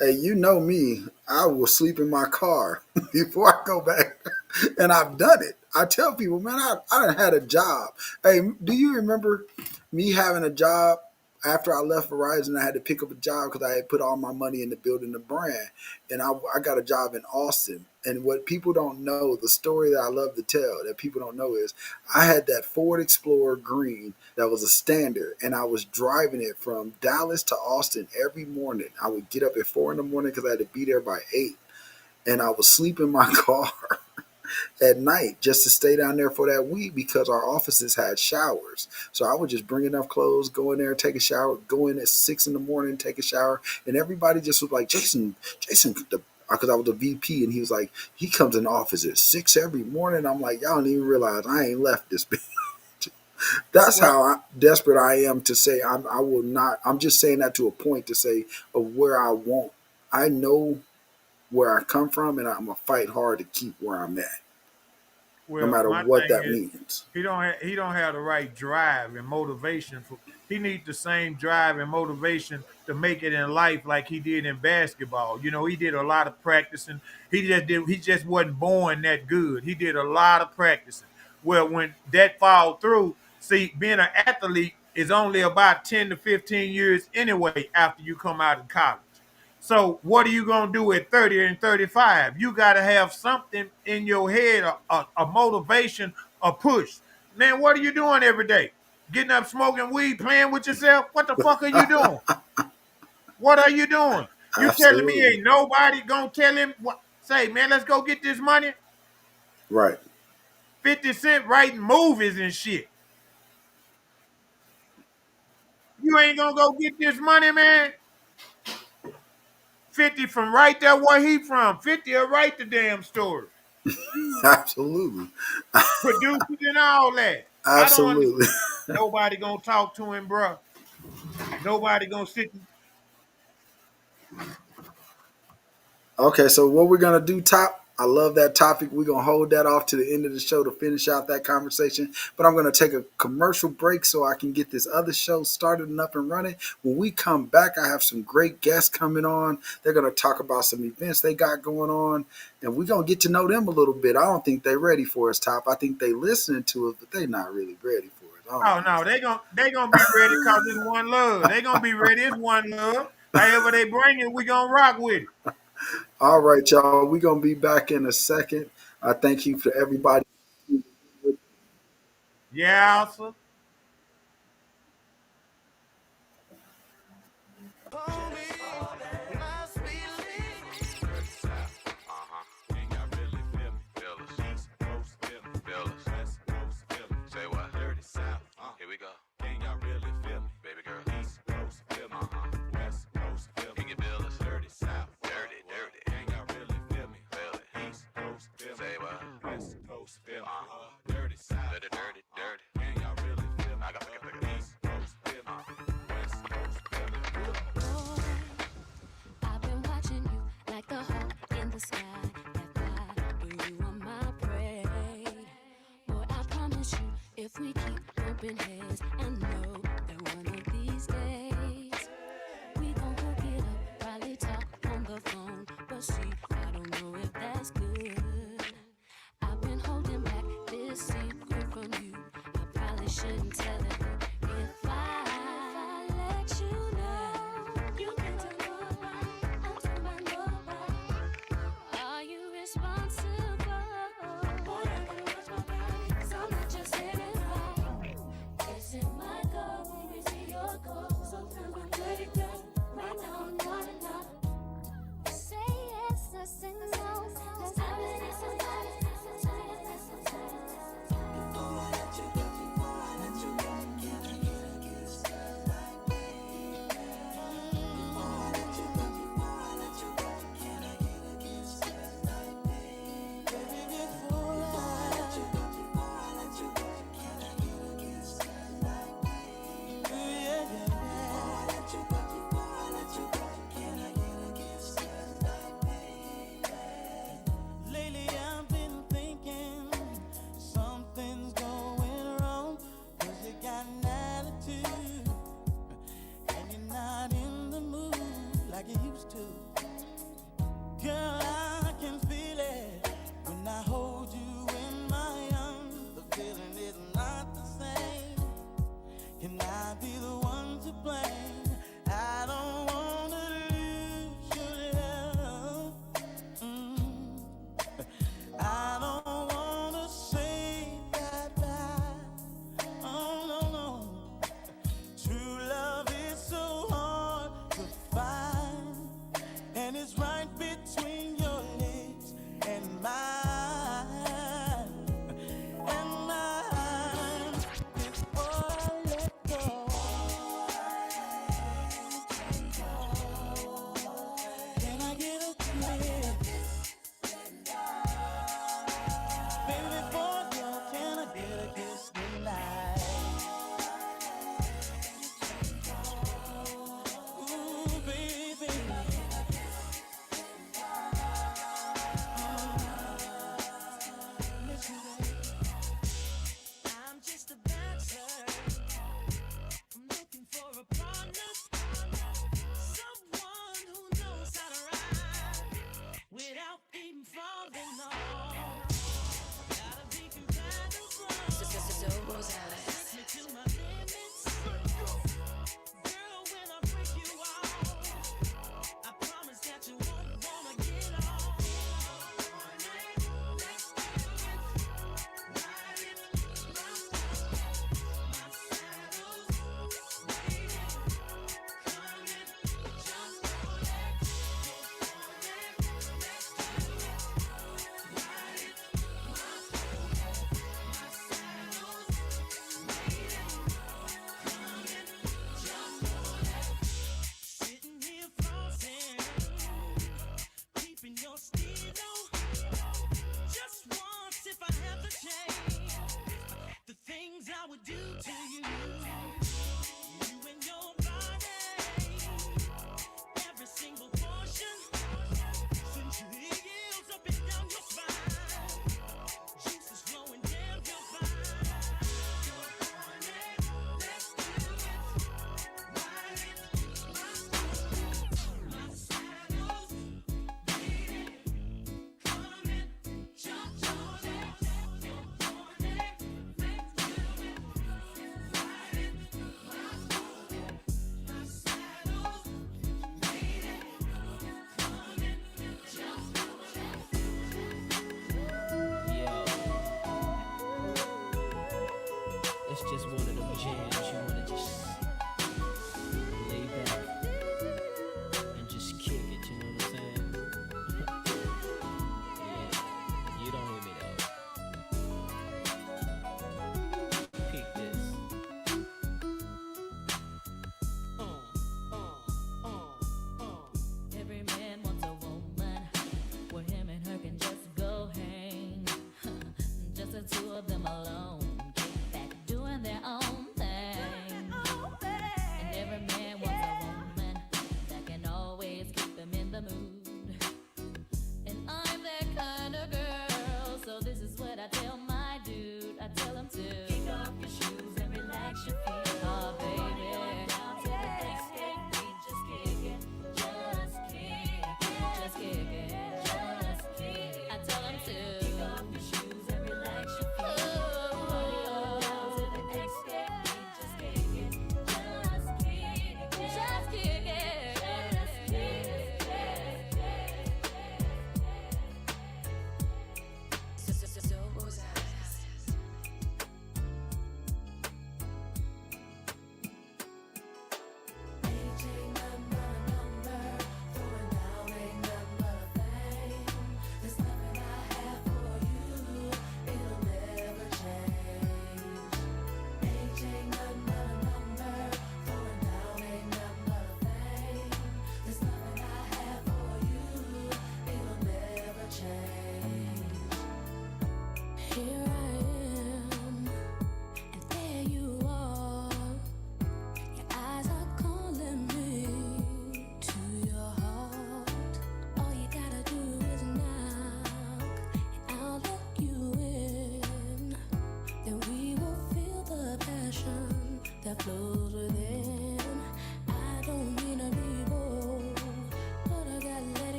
Hey, you know me. I will sleep in my car before I go back, and I've done it. I tell people, man, I done had a job. Hey, do you remember me having a job? after I left Verizon, I had to pick up a job because I had put all my money into building the brand. And I got a job in Austin. And what people don't know, the story that I love to tell that people don't know is I had that Ford Explorer green that was a standard. And I was driving it from Dallas to Austin every morning. I would get up at 4 in the morning because I had to be there by 8. And I would sleep in my car at night just to stay down there for that week because our offices had showers. So I would just bring enough clothes, go in there, take a shower, go in at 6 in the morning, take a shower, and everybody just was like, Jayson, because I was a VP, and he was like, he comes in the office at 6 every morning. I'm like, y'all don't even realize I ain't left this bitch. That's Well, how desperate I am to say I will not. I'm just saying that to a point to say of where I won't. I know where I come from, and I'm gonna fight hard to keep where I'm at, no well, matter my what thing that is means. he don't have the right drive and motivation for. He needs the same drive and motivation to make it in life like he did in basketball. You know, he did a lot of practicing. He just wasn't born that good. He did a lot of practicing. Well, when that fall through, see, being an athlete is only about 10 to 15 years anyway after you come out of college. So what are you gonna do at 30 and 35? You gotta have something in your head, a motivation, a push. Man, what are you doing every day? Getting up, smoking weed, playing with yourself? What the fuck are you doing? What are you doing? You telling me Absolutely. ain't nobody gonna tell him what? Say, man, let's go get this money. Right. 50 Cent writing movies and shit. You ain't gonna go get this money, man. 50 from right there where he from. 50 will write the damn story. Absolutely. Producers and all that. I don't Absolutely. understand. Nobody gonna talk to him, bro. Nobody gonna sit. Okay, so what we're gonna do, Top? I love that topic. We're gonna hold that off to the end of the show to finish out that conversation. But I'm gonna take a commercial break so I can get this other show started and up and running. When we come back, I have some great guests coming on. They're gonna talk about some events they got going on, and we're gonna get to know them a little bit. I don't think they're ready for us, Top. I think they listening to us, but they're not really ready for it. I don't Oh think no, so. they gonna be ready because it's one love. They gonna be ready. It's one love. However they bring it, we gonna rock with it. All right, y'all. We're gonna be back in a second. I thank you for everybody. Yeah, sir. I've been watching you like the hawk in the sky. That fly when you are my prey. Boy, I promise you, if we keep bumping heads, I know that one of these days we gon' hook it up, probably talk on the phone. But see, I don't know if that's good. I've been holding back this secret from you. I probably shouldn't tell it. If I let you know, you can tell nobody. I'll tell my nobody. Are you responsible? Boy, I can watch my body, so I'm not just sitting by. Chasing my goal, reaching your goal. Sometimes I'm good at that. Right now I'm not enough. Say yes, I say no. 'Cause I really need somebody.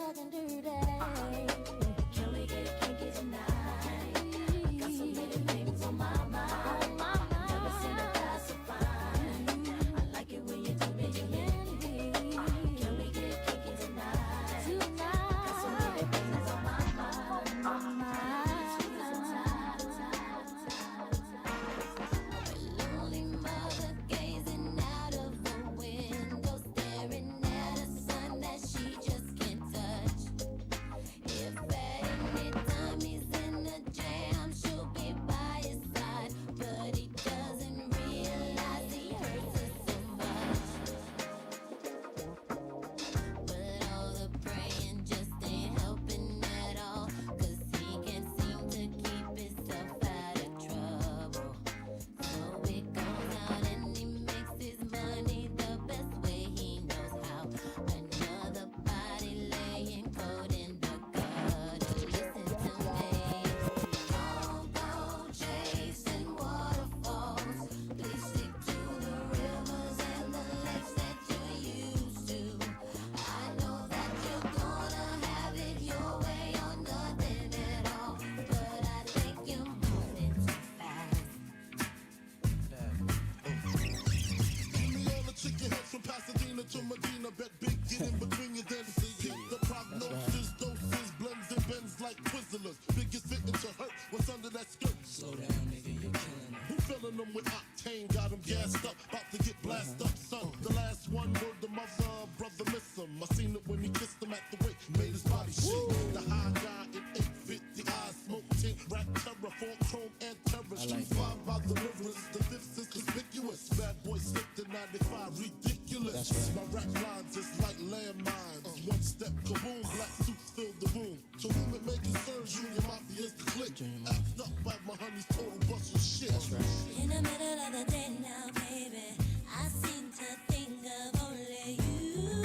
talking dirty. Can we get kinky tonight? I got so many things on my mind. Never seen a guy so fine. I like it when you do me, you me. Can we get kinky tonight? Got so many things on my mind. Lonely mother gazing out of the window, staring at a sun that she just can't touch. If at any time he's in a jam, she'll be by his side, but he doesn't realize he hurts her so much. But all the praying just ain't helping at all, 'cause he can't seem to keep himself out of trouble. So he goes out and he makes his money the best way he knows how. Another body laying cold in the gutter. Listen to me. Don't go chasing waterfalls. Please stick to the rivers and the lakes that you're used to. I know that you're gonna have it your way or nothing at all, but I think you're moving too fast. Give me all the chicken heads from Pasadena to Medina. Bet big, get in between you, then see it. The prognosis, doses, blends and bends like Twizzlers. Biggest fitting to hurt what's under that skirt. Slow down, nigga, you're killing them. Who filling them with octane? Got them gassed up, about to get blasted up, son. The last one word the mother, brother miss him. I seen it when he kissed him at the wake, made his body shake. The high guy in 850 eyes, smoke tint, rap terror, fork chrome and terror. Street five by the rivers, the fifth is conspicuous. Bad boy slipped in 95, ridiculous. My rap lines is like landmines. One step, kaboom, black suits fill the room. To whom it may concern, Junior Mafia is the click. Act up by my honey's total bustle shit. In the middle of the day now, baby, I seem to think of only you.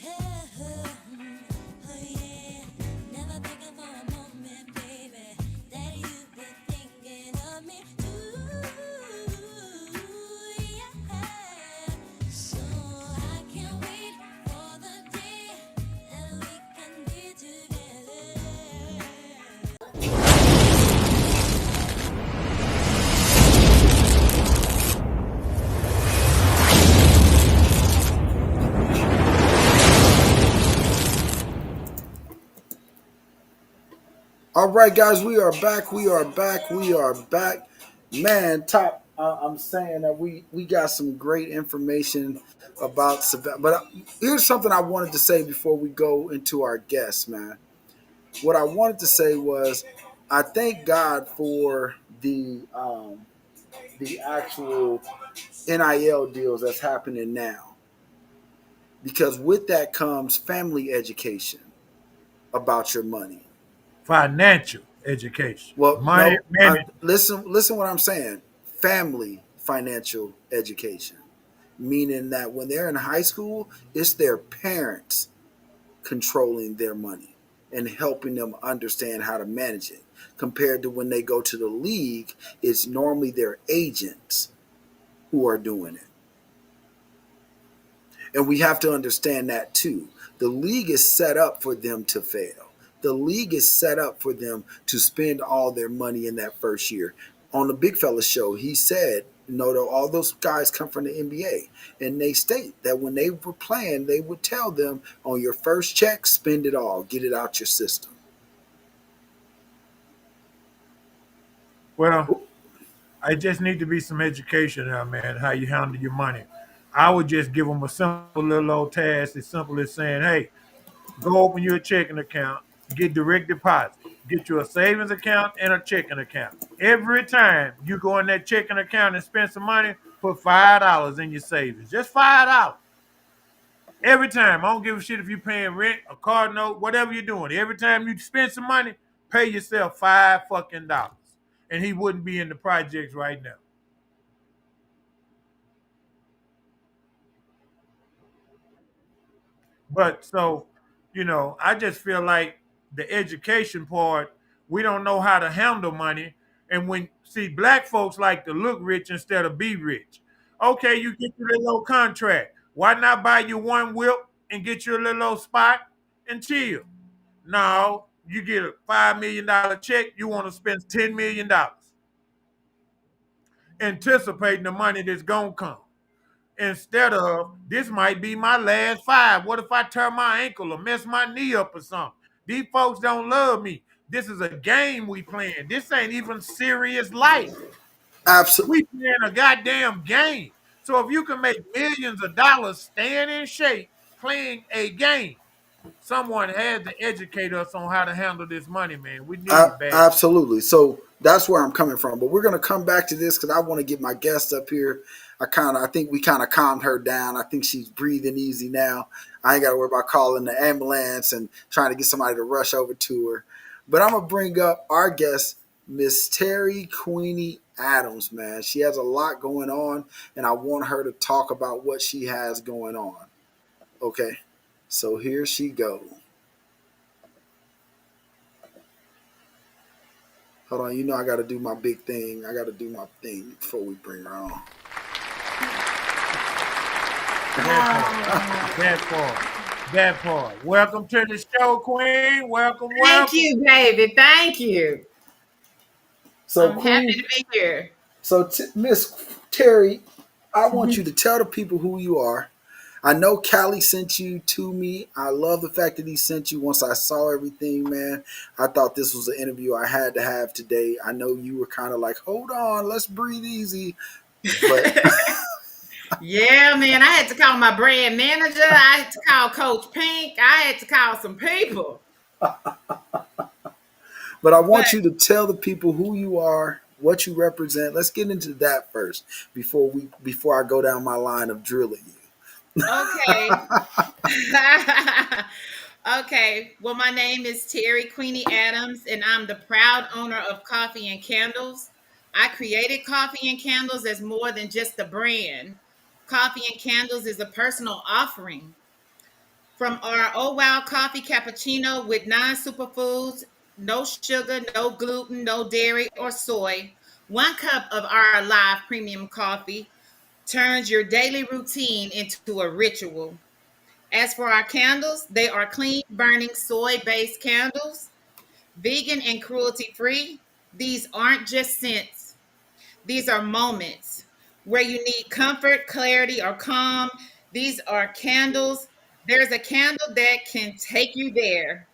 Oh, yeah. Never thinking for a moment, baby, that you've been thinking of me too. Yeah. So I can't wait for the day that we can be together. All right, guys, we are back. We are back. We are back. Man, top. I'm saying that we got some great information about Savannah. But here's something I wanted to say before we go into our guests, man. What I wanted to say was, I thank God for the actual NIL deals that's happening now, because with that comes family education about your money. Financial education, Well, money no, management. listen what I'm saying. Family financial education, meaning that when they're in high school, it's their parents controlling their money and helping them understand how to manage it. Compared to when they go to the league, it's normally their agents who are doing it. And we have to understand that too. The league is set up for them to fail. The league is set up for them to spend all their money in that first year. On the Big Fella show, he said, all those guys come from the NBA. And they state that when they were playing, they would tell them, on your first check, spend it all, get it out your system. Well, I just need to be some education now, man, how you handle your money. I would just give them a simple little old task, as simple as saying, hey, go open your checking account, get direct deposit, get you a savings account and a checking account. Every time you go in that checking account and spend some money, put $5 in your savings. Just $5. Every time. I don't give a shit if you're paying rent, a car note, whatever you're doing. Every time you spend some money, pay yourself $5 and he wouldn't be in the projects right now. But so, I just feel like the education part, we don't know how to handle money. And when see black folks like to look rich instead of be rich. Okay, you get your little contract. Why not buy you one whip, and get you a little old spot and chill. No, you get a $5 million check, you want to spend $10 million anticipating the money that's gonna come. Instead of this might be my last five. What if I tear my ankle or mess my knee up or something? These folks don't love me. This is a game we playing. This ain't even serious life. Absolutely. We playing a goddamn game. So if you can make millions of dollars staying in shape playing a game, someone had to educate us on how to handle this money, man. We need it bad. Absolutely. So that's where I'm coming from. But we're going to come back to this because I want to get my guest up here. I think we kind of calmed her down. I think she's breathing easy now. I ain't got to worry about calling the ambulance and trying to get somebody to rush over to her. But I'm going to bring up our guest, Miss Terry Queenie Adams, man. She has a lot going on, and I want her to talk about what she has going on. Okay. So here she goes. Hold on, you know I got to do my big thing. I got to do my thing before we bring her on. That part. Welcome to the show, Queen. Welcome. Thank you, baby. Thank you. So, I'm happy Queen, to be here. so Miss Terry, I want you to tell the people who you are. I know Callie sent you to me. I love the fact that he sent you. Once I saw everything, man, I thought this was an interview I had to have today. I know you were kind of like, hold on, let's breathe easy. But Yeah, man. I had to call my brand manager. I had to call Coach Pink. I had to call some people. But I But want you to tell the people who you are, what you represent. Let's get into that first before I go down my line of drilling you. okay. Okay. Well, my name is Terry Queenie Adams, and I'm the proud owner of Coffee and Candles. I created Coffee and Candles as more than just a brand. Coffee and Candles is a personal offering. From our Oh Wow coffee cappuccino with non-superfoods, no sugar, no gluten, no dairy or soy, 1 cup of our live premium coffee turns your daily routine into a ritual. As for our candles, they are clean burning soy based candles, vegan and cruelty free. These aren't just scents, these are moments where you need comfort, clarity, or calm. These are candles. There's a candle that can take you there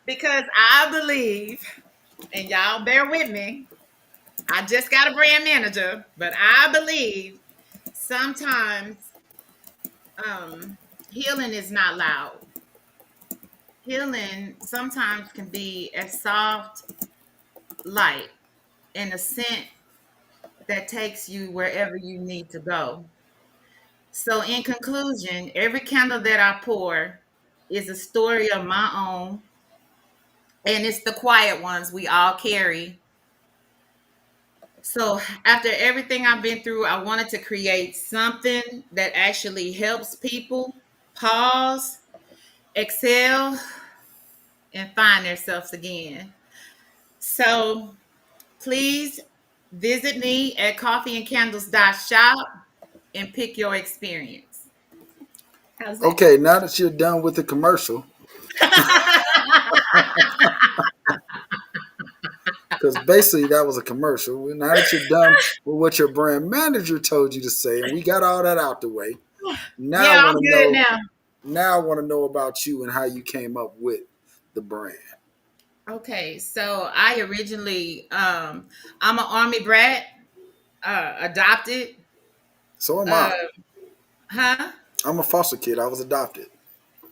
because I believe, and y'all bear with me, I just got a brand manager, but I believe sometimes healing is not loud. Healing sometimes can be a soft light and a scent that takes you wherever you need to go. So, in conclusion, every candle that I pour is a story of my own, and it's the quiet ones we all carry. So, after everything I've been through, I wanted to create something that actually helps people pause, exhale, and find themselves again. So, please visit me at coffeeandcandles.shop and pick your experience. How's that? Okay, now that you're done with the commercial, because basically that was a commercial. Now that you're done with what your brand manager told you to say, and we got all that out the way, now I Yeah, want I'm to good know. now. Now I want to know about you and how you came up with the brand. Okay, so I originally, I'm an army brat, adopted. So am Uh, I. huh? I'm a foster kid. I was adopted.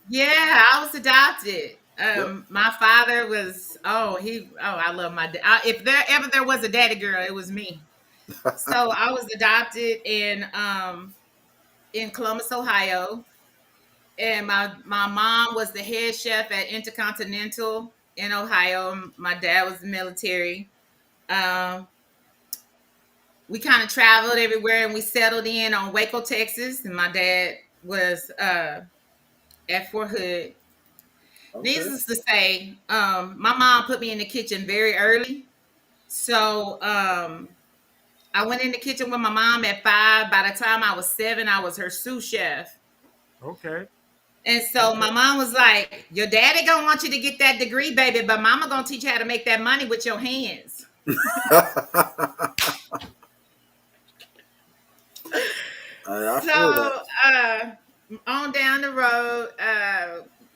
Yeah, I was adopted. Yep. My father was, I love my dad. If there was a daddy girl, it was me. So I was adopted in Columbus, Ohio, and my mom was the head chef at Intercontinental in Ohio. My dad was military. Um, we kind of traveled everywhere, and we settled in on Waco, Texas. And my dad was at Fort Hood. Okay. Needless to say, my mom put me in the kitchen very early. So I went in the kitchen with my mom at 5. By the time I was 7, I was her sous chef. Okay. And so Okay. my mom was like, "Your daddy gonna want you to get that degree, baby, but mama gonna teach you how to make that money with your hands." I feel that. So on down the road,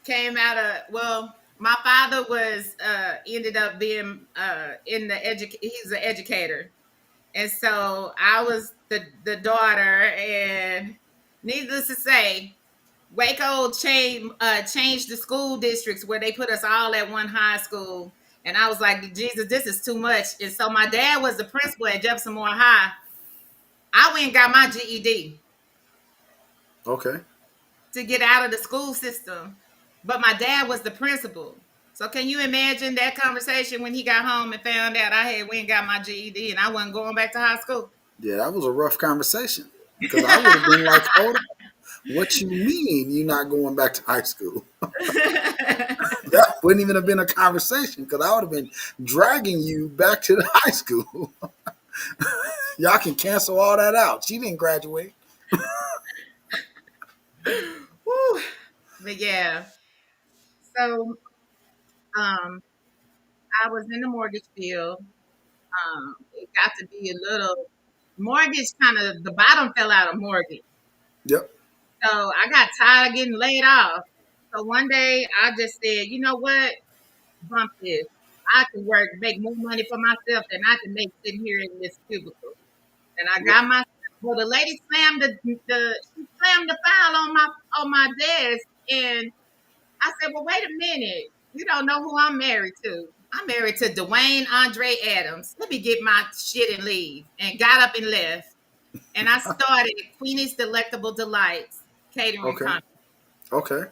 came out of well, my father was ended up being in the he's an educator. And so I was the daughter, and needless to say, Waco changed the school districts where they put us all at one high school. And I was like, Jesus, this is too much. And so my dad was the principal at Jefferson Moore High. I went and got my GED Okay. to get out of the school system. But my dad was the principal. So can you imagine that conversation when he got home and found out I had went and got my GED and I wasn't going back to high school? Yeah, that was a rough conversation because I would have been like, hold on. What you mean you're not going back to high school? That wouldn't even have been a conversation because I would have been dragging you back to the high school. Y'all can cancel all that out. She didn't graduate. Woo. But yeah, so um, I was in the mortgage field. It got to be a little mortgage kind of the bottom fell out of mortgage. Yep. So I got tired of getting laid off. So one day I just said, you know what? Bump this. I can work, make more money for myself than I can make sitting here in this cubicle. And I got my well, the lady slammed she slammed the file on my desk, and I said, "Well, wait a minute. You don't know who I'm married to. I'm married to Dwayne Andre Adams. Let me get my shit and leave." And got up and left. And I started Queenie's Delectable Delights catering Okay. company. Okay.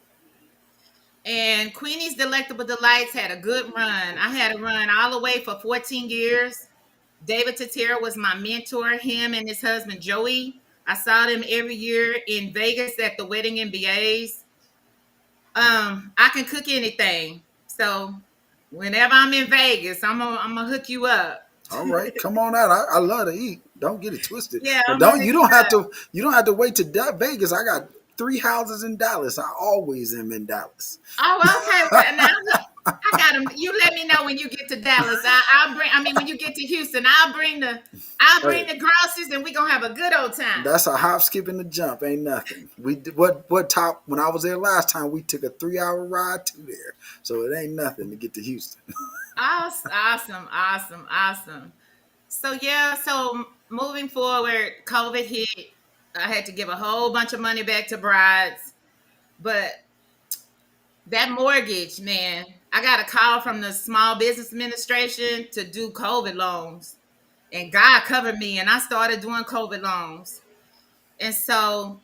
And Queenie's Delectable Delights had a good run. I had a run all the way for 14 years. David Tatera was my mentor, him and his husband Joey. I saw them every year in Vegas at the Wedding MBAs. I can cook anything. So whenever I'm in Vegas, I'm gonna hook you up. All right. Come on out. I love to eat. Don't get it twisted. Yeah, But I'm gonna don't hook you you don't have up. to wait to Vegas. I got 3 houses in Dallas. I always am in Dallas. Oh, okay. Well, now I got them. You let me know when you get to Dallas. I'll bring. I mean, when you get to Houston, I'll bring Hey, the groceries, and we gonna have a good old time. that's a hop, skip, and a jump. Ain't nothing. What top? When I was there last time, we took a 3 hour ride to there, so it ain't nothing to get to Houston. Awesome, awesome, awesome, awesome. So yeah, so moving forward, COVID hit. I had to give a whole bunch of money back to brides, but that mortgage, man, I got a call from the Small Business Administration to do COVID loans, and God covered me, and I started doing COVID loans. And so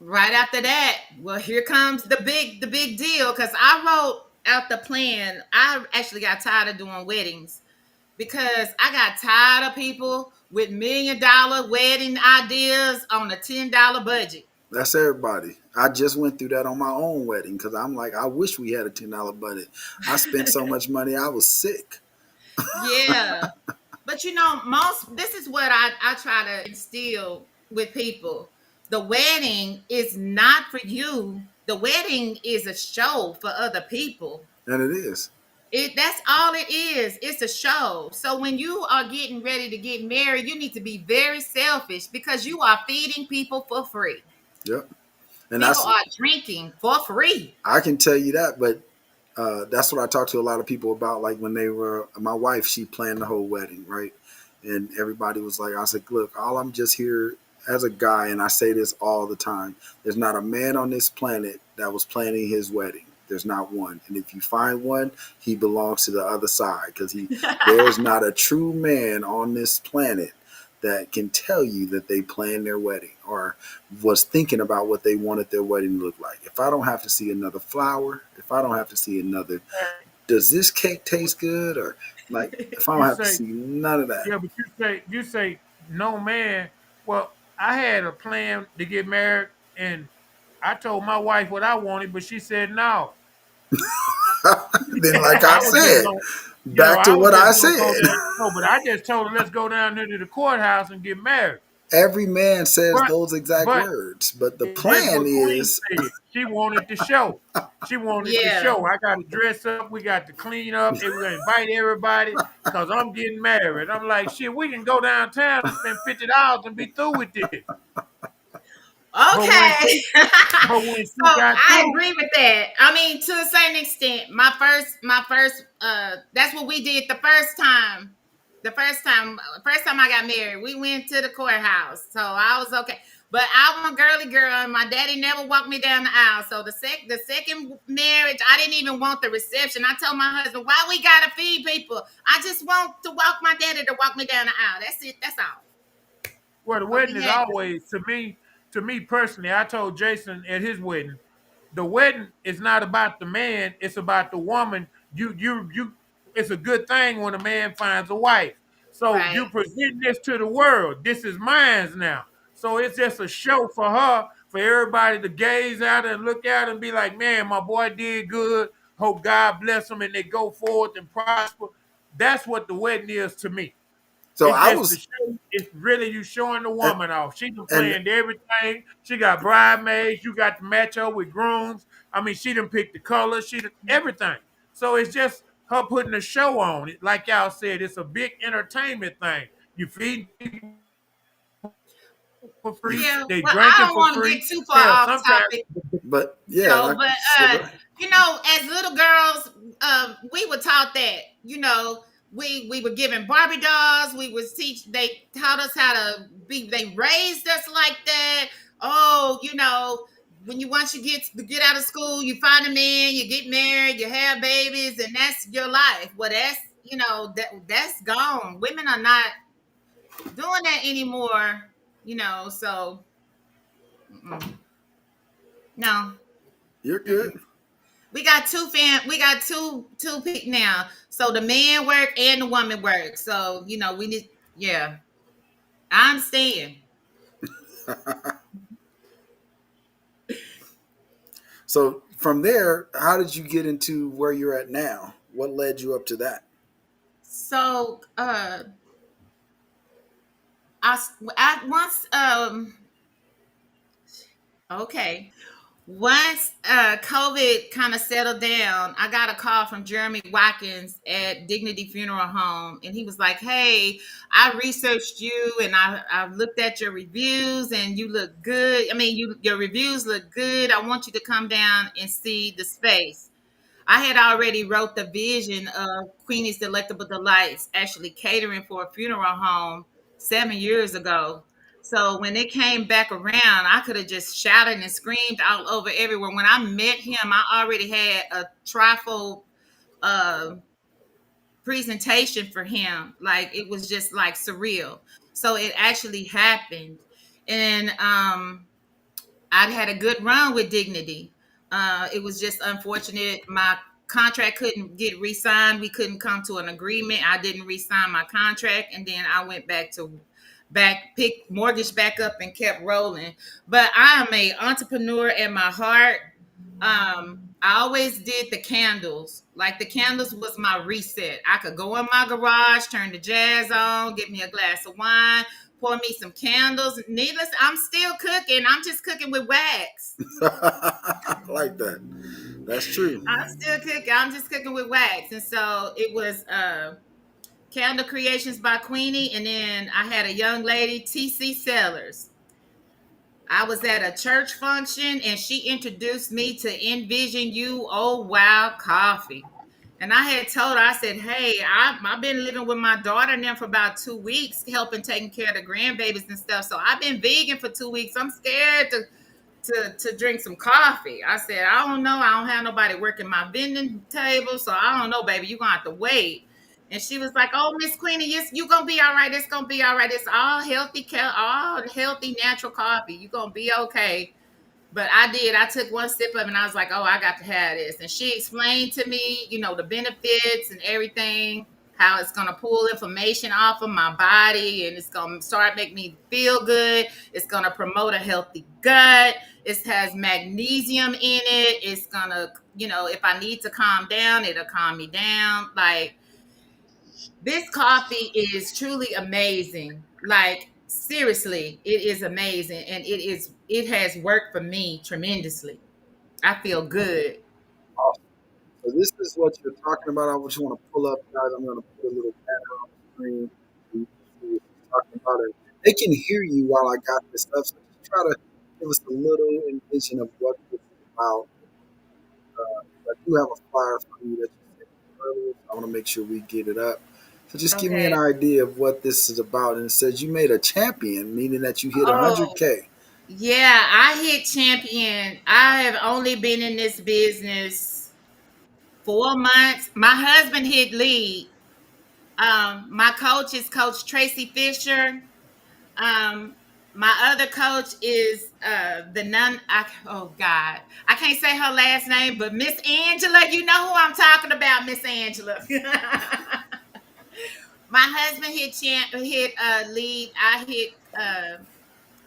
right after that, well, here comes the big deal because I wrote out the plan. I actually got tired of doing weddings because I got tired of people with $1 million wedding ideas on a $10 budget. That's everybody. I just went through that on my own wedding because I'm like, I wish we had a $10 budget. I spent so much money, I was sick. Yeah. But most this is what I try to instill with people. The wedding is not for you. The wedding is a show for other people. And it is. That's all it is. It's a show. So when you are getting ready to get married, you need to be very selfish because you are feeding people for free. Yep. And People that's are drinking for free. I can tell you that, but that's what I talk to a lot of people about. Like when they were, my wife, she planned the whole wedding, right? And everybody was like, I was like, look, all I'm just here as a guy, and I say this all the time. There's not a man on this planet that was planning his wedding. There's not one. And if you find one, he belongs to the other side because there's not a true man on this planet that can tell you that they planned their wedding or was thinking about what they wanted their wedding to look like. If I don't have to see another flower, if I don't have to see another, does this cake taste good? Or like, if I don't You have to say, see none of that. yeah, but you say no man. Well, I had a plan to get married, and I told my wife what I wanted, but she said no. Then, like I I was just said, going, back to I was what I just gonna go said. there. No, but I just told her let's go down there to the courthouse and get married. Every man says But those exact but words, but the here's plan what Queen is said. She wanted the show. She wanted the Yeah. show. I got to dress up. We got to clean up. And we're going to invite everybody because I'm getting married. I'm like, shit, we can go downtown and spend $50 and be through with this. But when Okay. she, but when So she got I through, agree with that. I mean, to a certain extent, my first that's what we did the first time. The first time I got married, we went to the courthouse. So I was okay. But I'm a girly girl and my daddy never walked me down the aisle. So the second marriage, I didn't even want the reception. I told my husband, why we gotta feed people? I just want to walk my daddy to walk me down the aisle. That's it. That's all. well, the But wedding we is had always to me personally. I told Jason at his wedding, the wedding is not about the man; it's about the woman. You. It's a good thing when a man finds a wife. So right. you present this to the world. This is mine now. So it's just a show for her, for everybody to gaze at her and look at her and be like, "Man, my boy did good. Hope God bless him and they go forth and prosper." That's what the wedding is to me. so It's I just the was show. It's really you showing the and, woman off. She done and planned everything. She got bridesmaids. You got to match her with grooms. I mean, she done picked the color. She done everything. So it's just her putting a show on it. Like y'all said, it's a big entertainment thing. You feed people for free. Yeah, They well, I drinking don't for want to get free. too far Hell, off sometimes topic, but yeah, like but so as little girls, we were taught that, we were given Barbie dolls. They taught us how to be. They raised us like that. Oh, when you once you get out of school, you find a man, you get married, you have babies, and that's your life. Well, that's gone. Women are not doing that anymore. So mm-mm. No. you're good. Mm-mm. We got two people now. So the man work and the woman work. So we need. Yeah, I understand. So from there, how did you get into where you're at now? What led you up to that? So I once okay. Once COVID kind of settled down, I got a call from Jeremy Watkins at Dignity Funeral Home, and he was like, "Hey, I researched you, and I looked at your reviews, and you look good. I mean, your reviews look good. I want you to come down and see the space." I had already wrote the vision of Queenie's Delectable Delights, actually catering for a funeral home 7 years ago. So when it came back around, I could have just shouted and screamed all over everywhere. When I met him, I already had a trifold uh, presentation for him. Like it was just like surreal. So it actually happened, and I'd had a good run with Dignity. It was just unfortunate. My contract couldn't get re-signed. We couldn't come to an agreement. I didn't re-sign my contract, and then I went pick mortgage back up and kept rolling. But I am a entrepreneur at my heart. I always did the candles. Like the candles was my reset. I could go in my garage, turn the jazz on, get me a glass of wine, pour me some candles. Needless, I'm still cooking. I'm just cooking with wax. I like that. That's true. I'm still cooking. I'm just cooking with wax. And so it was Candle Creations by Queenie. And then I had a young lady, TC Sellers. I was at a church function and she introduced me to Envision You Oh Wow Coffee. And I had told her, I said, hey, I've been living with my daughter now for about 2 weeks, helping taking care of the grandbabies and stuff. So I've been vegan for 2 weeks. I'm scared to drink some coffee. I said, I don't know. I don't have nobody working my vending table. So I don't know, baby. You're going to have to wait. And she was like, oh, Miss Queenie, yes, you're going to be all right. It's going to be all right. It's all healthy, natural coffee. You're going to be okay. But I did. I took one sip of it and I was like, oh, I got to have this. And she explained to me, the benefits and everything, how it's going to pull inflammation off of my body and it's going to start making me feel good. It's going to promote a healthy gut. It has magnesium in it. It's going to, if I need to calm down, it'll calm me down. Like, this coffee is truly amazing. Like, seriously, it is amazing, and it has worked for me tremendously. I feel good. Awesome. So this is what you're talking about. I just want to pull up, guys. I'm going to put a little banner on the screen. So you can see what you're talking about it. They can hear you while I got this up. So just try to give us a little envision of what this is about. I do have a flyer for you that you sent me earlier. So I want to make sure we get it up. So just give me an Okay. idea of what this is about. And it says you made a champion, meaning that you hit Oh, 100K. yeah, I hit champion. I have only been in this business 4 months. My husband hit lead. My coach is Coach Tracy Fisher. Um, my other coach is the nun. Oh God, I can't say her last name, but Miss Angela. You know who I'm talking about, Miss Angela. My husband hit lead. I hit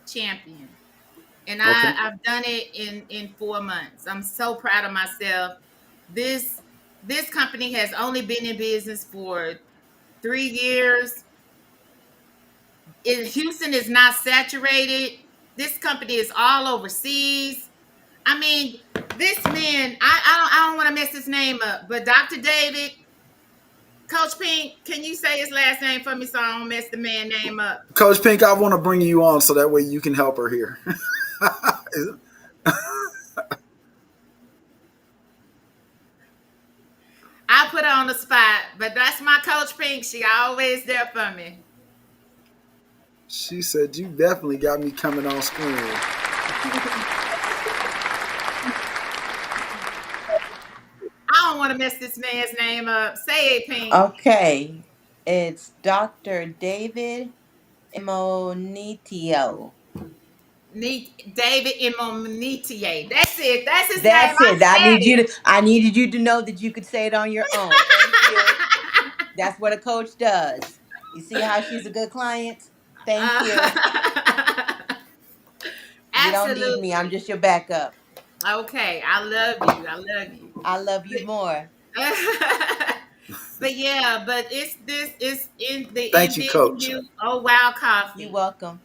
champion, and Okay. I've done it in 4 months. I'm so proud of myself. This this company has only been in business for 3 years. Houston is not saturated. This company is all overseas. I mean, this man, I don't want to mess his name up, but Dr. David, Coach Pink, can you say his last name for me so I don't mess the man name up? Coach Pink, I want to bring you on so that way you can help her here. I put her on the spot, but that's my Coach Pink. She always there for me. She said, you definitely got me coming on screen. I don't want to mess this man's name up. Say it, Pink. Okay, it's Dr. David Imonitio. David Imonitier. That's it. That's his name. That's I it. I said need you to. I needed you to know that you could say it on your own. Thank you. it. That's what a coach does. You see how she's a good client. Thank you. Uh, You don't need me. I'm absolutely. just your backup. Okay. I love you. I love you. I love you more. But yeah, but it's this is in the Thank you, Coach. NBU. Oh wow, You coffee. welcome.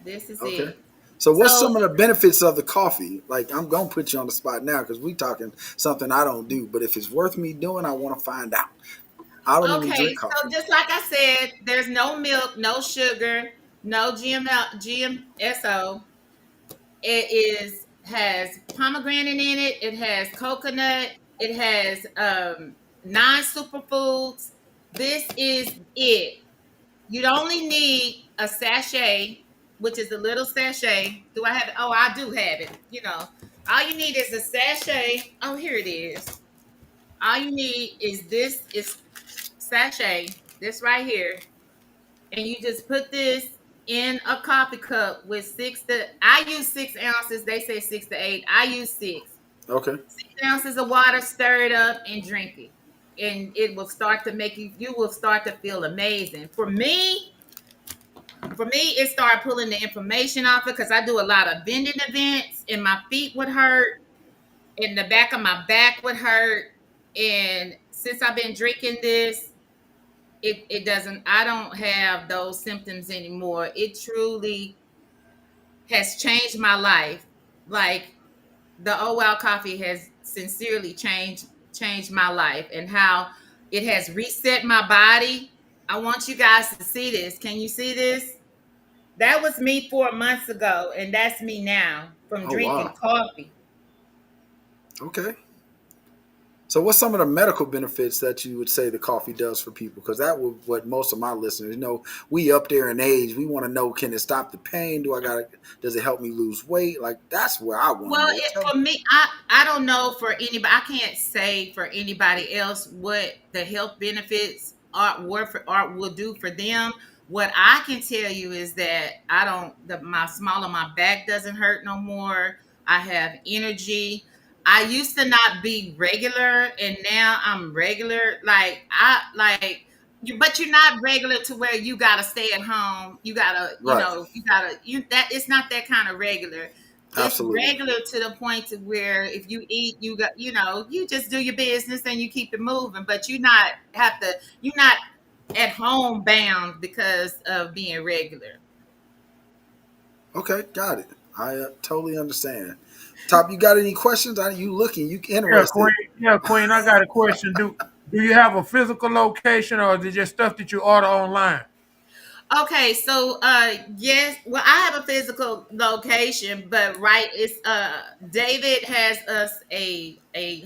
This is Okay. it. So what's So some of the benefits of the coffee? Like I'm gonna put you on the spot now because we talking something I don't do, but if it's worth me doing, I want to find out. I don't even okay, drink so coffee. just like I said, there's no milk, no sugar, no GMSO. It is has pomegranate in it. It has coconut. It has non-superfoods. This is it. You'd only need a sachet, which is a little sachet. Do I have it? Oh, I do have it. All you need is a sachet. Oh, here it is. All you need is this is sachet, this right here, and you just put this in a coffee cup with I use 6 ounces. They say 6 to 8. I use six. Okay. 6 ounces of water, stir it up and drink it. And it will start to make you will start to feel amazing. For me, it started pulling the inflammation off it because I do a lot of bending events and my feet would hurt and the back of my back would hurt. And since I've been drinking this, it doesn't, I don't have those symptoms anymore. It truly has changed my life. Like the Oh Wow coffee has sincerely changed my life and how it has reset my body. I want you guys to see this. Can you see this? That was me 4 months ago, and that's me now from Oh drinking wow. coffee. Okay. So what's some of the medical benefits that you would say the coffee does for people? Because that was what most of my listeners, we up there in age. We want to know, can it stop the pain? Does it help me lose weight? Like that's where I want to Well, know. Tell for me. me, I don't know for anybody. I can't say for anybody else what the health benefits art will do for them. What I can tell you is that I don't. My small of my back doesn't hurt no more. I have energy. I used to not be regular, and now I'm regular. But you're not regular to where you gotta stay at home. You gotta, Right. that it's not that kind of regular. It's Absolutely. regular to the point to where if you eat, you just do your business and you keep it moving. But you're not at home bound because of being regular. Okay, got it. I totally understand. Top, you got any questions? Are you looking? You Yeah, interested? Queen. Yeah, Queen. I got a question. Do you have a physical location, or is it just stuff that you order online? Okay, so yes, well I have a physical location, but right, it's David has us a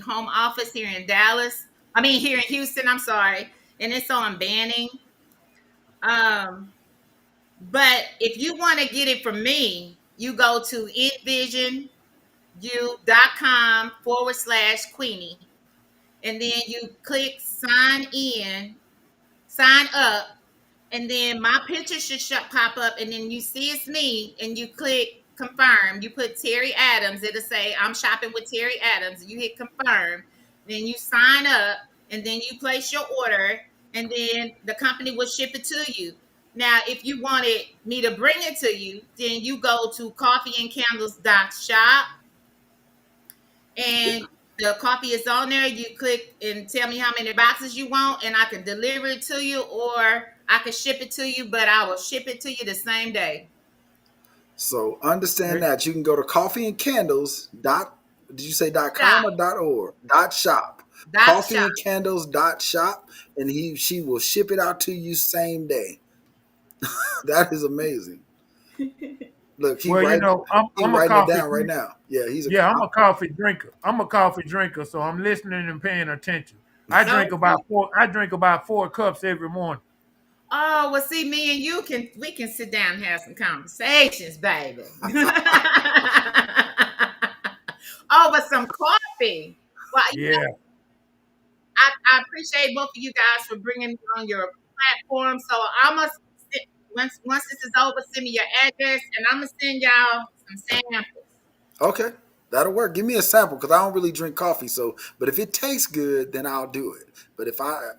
home office here in Dallas. I mean here in Houston, I'm sorry, and it's on Banning. Um but if you want to get it from me, you go to envisionucom/Queenie, and then you click sign up, and then my picture should pop up, and then you see it's me, and you click confirm. You put Terry Adams. It'll say I'm shopping with Terry Adams. You hit confirm, then you sign up, and then you place your order, and then the company will ship it to you. Now, if you wanted me to bring it to you, then you go to coffeeandcandles.shop, Yeah. and the coffee is on there. You click and tell me how many boxes you want, and I can deliver it to you, or I can ship it to you, but I will ship it to you the same day. So understand that you can go to coffee and candles dot. Did you say dot Shop. com or dot org? Dot shop. Dot Coffee shop. and candles dot shop, and she will ship it out to you same day. That is amazing. Look, Well, he I'm a writing it coffee down right drinker. now. Yeah, he's a. Yeah, I'm a coffee drinker. I'm a coffee drinker, so I'm listening and paying attention. Okay. I drink about 4 cups every morning. Oh, well, see, me and you we can sit down and have some conversations, baby. Over some coffee. Well, Yeah. I appreciate both of you guys for bringing me on your platform. So I'm gonna once this is over, send me your address, and I'm gonna send y'all some samples. Okay, that'll work. Give me a sample because I don't really drink coffee. So, but if it tastes good, then I'll do it. But if I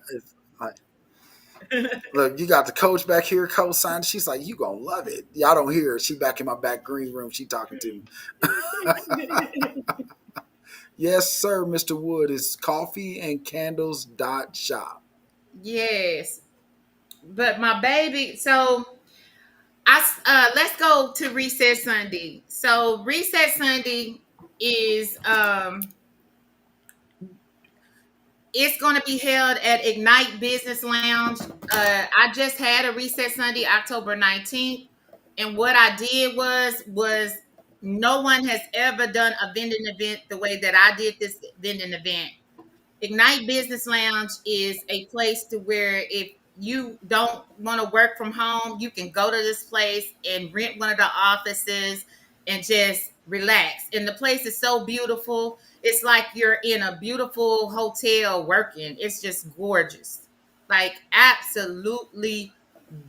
look, you got the coach back here co-signing. She's like, you gonna love it. Y'all don't hear her. She back in my back green room. She talking to me. Yes, sir, Mr. Wood. It's coffee and candles dot shop. Yes, but my baby. So let's go to Reset Sunday. So Reset Sunday is it's going to be held at Ignite Business Lounge. I just had a Reset Sunday, October 19th. And what I did was no one has ever done a vending event the way that I did this vending event. Ignite Business Lounge is a place to where if you don't want to work from home, you can go to this place and rent one of the offices and just relax. And the place is so beautiful. It's like you're in a beautiful hotel working. It's just gorgeous. Like absolutely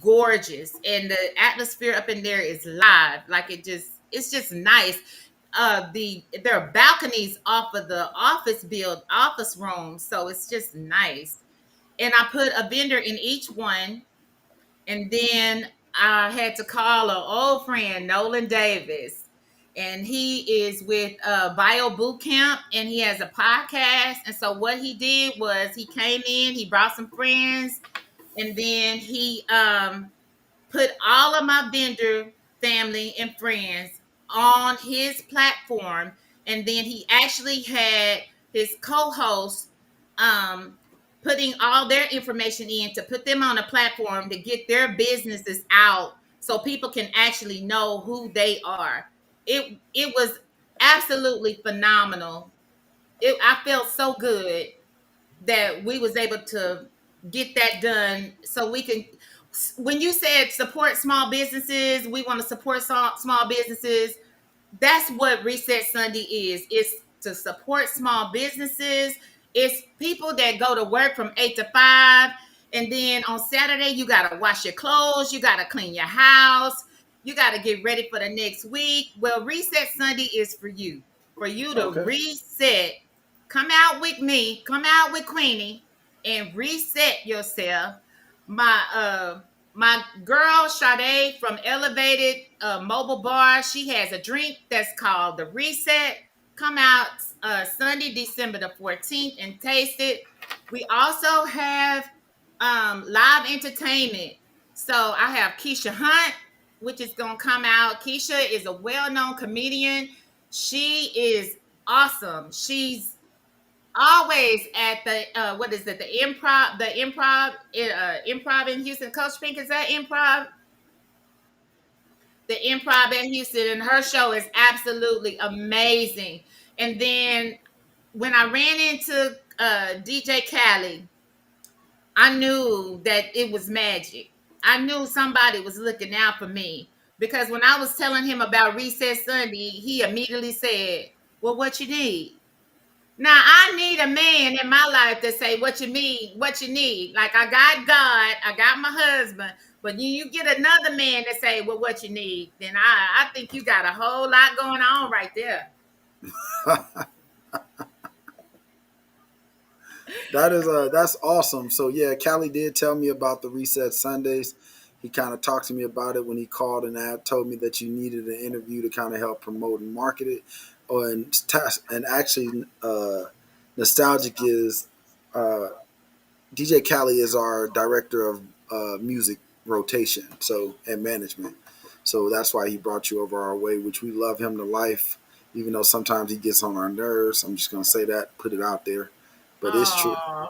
gorgeous. And the atmosphere up in there is live. Like it's just nice. There are balconies off of the office room, so it's just nice. And I put a vendor in each one, and then I had to call an old friend, Nolan Davis, and he is with Bio Boot Camp, and he has a podcast. And so what he did was he came in, he brought some friends, and then he put all of my vendor family and friends on his platform, and then he actually had his co-host um putting all their information in to put them on a platform to get their businesses out so people can actually know who they are. It was absolutely phenomenal. I felt so good that we was able to get that done so we can. When you said support small businesses, we want to support small businesses. That's what Reset Sunday is. It's to support small businesses. It's people that go to work from 8 to 5, and then on Saturday you gotta wash your clothes, you gotta clean your house, you gotta get ready for the next week. Well, Reset Sunday is for you to Okay. reset. Come out with me, come out with Queenie, and reset yourself. My girl Sade from Elevated Mobile Bar, she has a drink that's called the Reset. Come out Sunday, December the 14th, and taste it. We also have live entertainment. So I have Keisha Hunt, which is gonna come out. Keisha is a well-known comedian. She is awesome. She's always at the what is it? The improv in Houston. Coach Pink, is that improv? The improv in Houston, and her show is absolutely amazing. And then when I ran into DJ Khaled, I knew that it was magic. I knew somebody was looking out for me because when I was telling him about Recess Sunday, he immediately said, "Well, what you need?" Now I need a man in my life to say what you mean, what you need. Like I got God, I got my husband, but you get another man to say, "Well, what you need?" Then I think you got a whole lot going on right there. That's awesome. So yeah, Callie did tell me about the Reset Sundays. He kind of talked to me about it when he called and told me that you needed an interview to kind of help promote and market it. Oh, and actually, nostalgic is uh, DJ Callie is our director of music rotation, so and management. So that's why he brought you over our way, which we love him to life. Even though sometimes he gets on our nerves, I'm just gonna say that, put it out there, but it's true. Oh,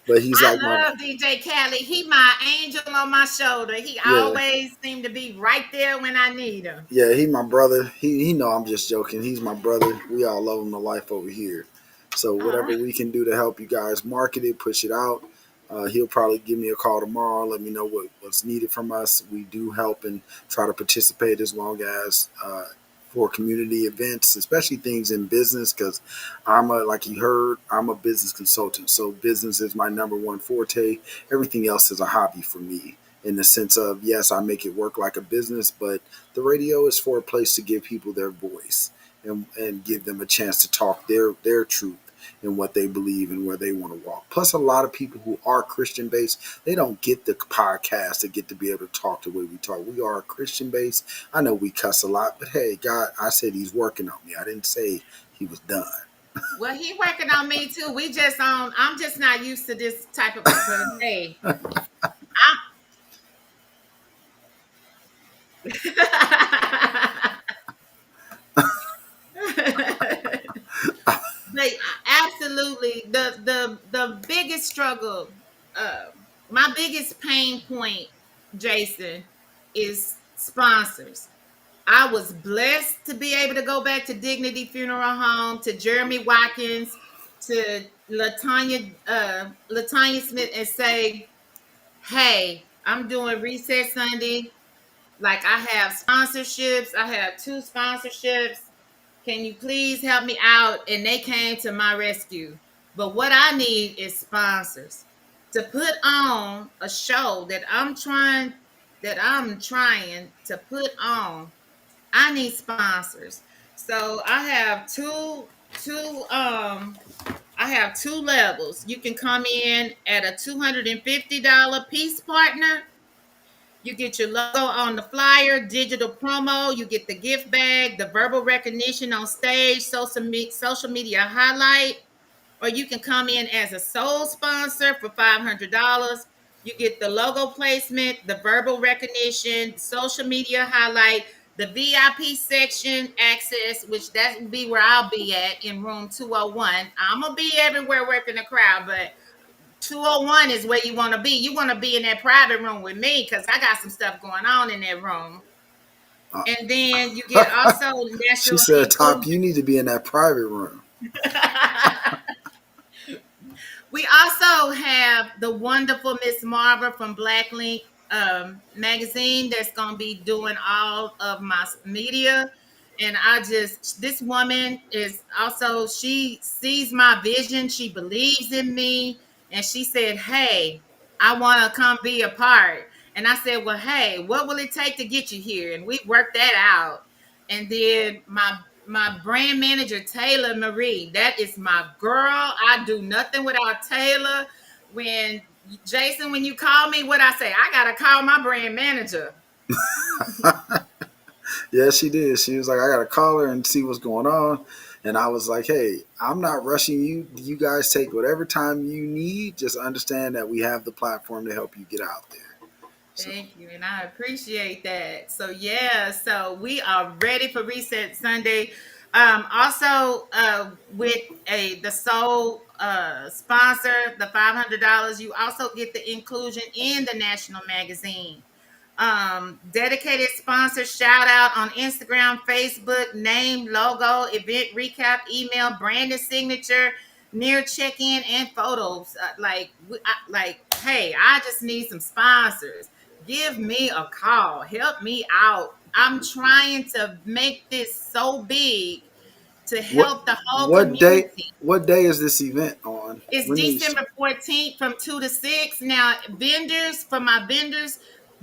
But he's I like my love DJ Khaled. He my angel on my shoulder. He yeah, always seem to be right there when I need him. yeah. He my brother. He know I'm just joking. He's my brother. We all love him to life over here. So whatever Oh, we can do to help you guys market it, push it out. He'll probably give me a call tomorrow. Let me know what's needed from us. We do help and try to participate as long as for community events, especially things in business. Because like you heard, I'm a business consultant. So business is my number one forte. Everything else is a hobby for me. In the sense of yes, I make it work like a business, but the radio is for a place to give people their voice and give them a chance to talk their truth and what they believe and where they want to walk. Plus, a lot of people who are Christian based, they don't get the podcast to get to be able to talk the way we talk. We are Christian based. I know we cuss a lot, but hey, God, I said He's working on me. I didn't say He was done. well, he working on me too. We just on. I'm just not used to this type of. But hey, but absolutely, the biggest struggle, uh, my biggest pain point, Jason, is sponsors. I was blessed to be able to go back to Dignity Funeral Home, to Jeremy Watkins, to Latanya Smith, and say, "Hey, I'm doing Reset Sunday. Like I have sponsorships. I have two sponsorships. Can you please help me out?" And they came to my rescue. But what I need is sponsors to put on a show that I'm trying to put on. I need sponsors. So I have two levels. You can come in at a $250 piece partner. You get your logo on the flyer, digital promo, you get the gift bag, the verbal recognition on stage, social media highlight, or you can come in as a sole sponsor for $500. You get the logo placement, the verbal recognition, social media highlight, the VIP section access, which that would be where I'll be at in room 201. I'm gonna be everywhere working the crowd, but 201 is where you want to be. You want to be in that private room with me because I got some stuff going on in that room. And then you get also She national said, "Top, inclusion. you need to be in that private room." We also have the wonderful Miss Marva from Black Link magazine that's going to be doing all of my media. And this woman is also, she sees my vision. She believes in me. And she said, "Hey, I want to come be a part." And I said, "Well, hey, what will it take to get you here?" And we worked that out. And then my brand manager, Taylor Marie, that is my girl. I do nothing without Taylor. When Jason, when you call me, what I say, I gotta call my brand manager. Yeah, she did. She was like, "I got to call her and see what's going on." And I was like, hey, I'm not rushing you. You guys take whatever time you need. Just understand that we have the platform to help you get out there. So, Thank you, and I appreciate that. So yeah, so we are ready for Reset Sunday. Also, with the sole sponsor, the $500, you also get the inclusion in the national magazine. Dedicated sponsor shout out on Instagram, Facebook, name, logo, event recap, email, branded signature, near check-in, and photos. Like, hey, I just need some sponsors. Give me a call. Help me out. I'm trying to make this so big to what help the whole what day community. what day is this event on? It's When these? December 14th from 2 to 6. Now, vendors, for my vendors,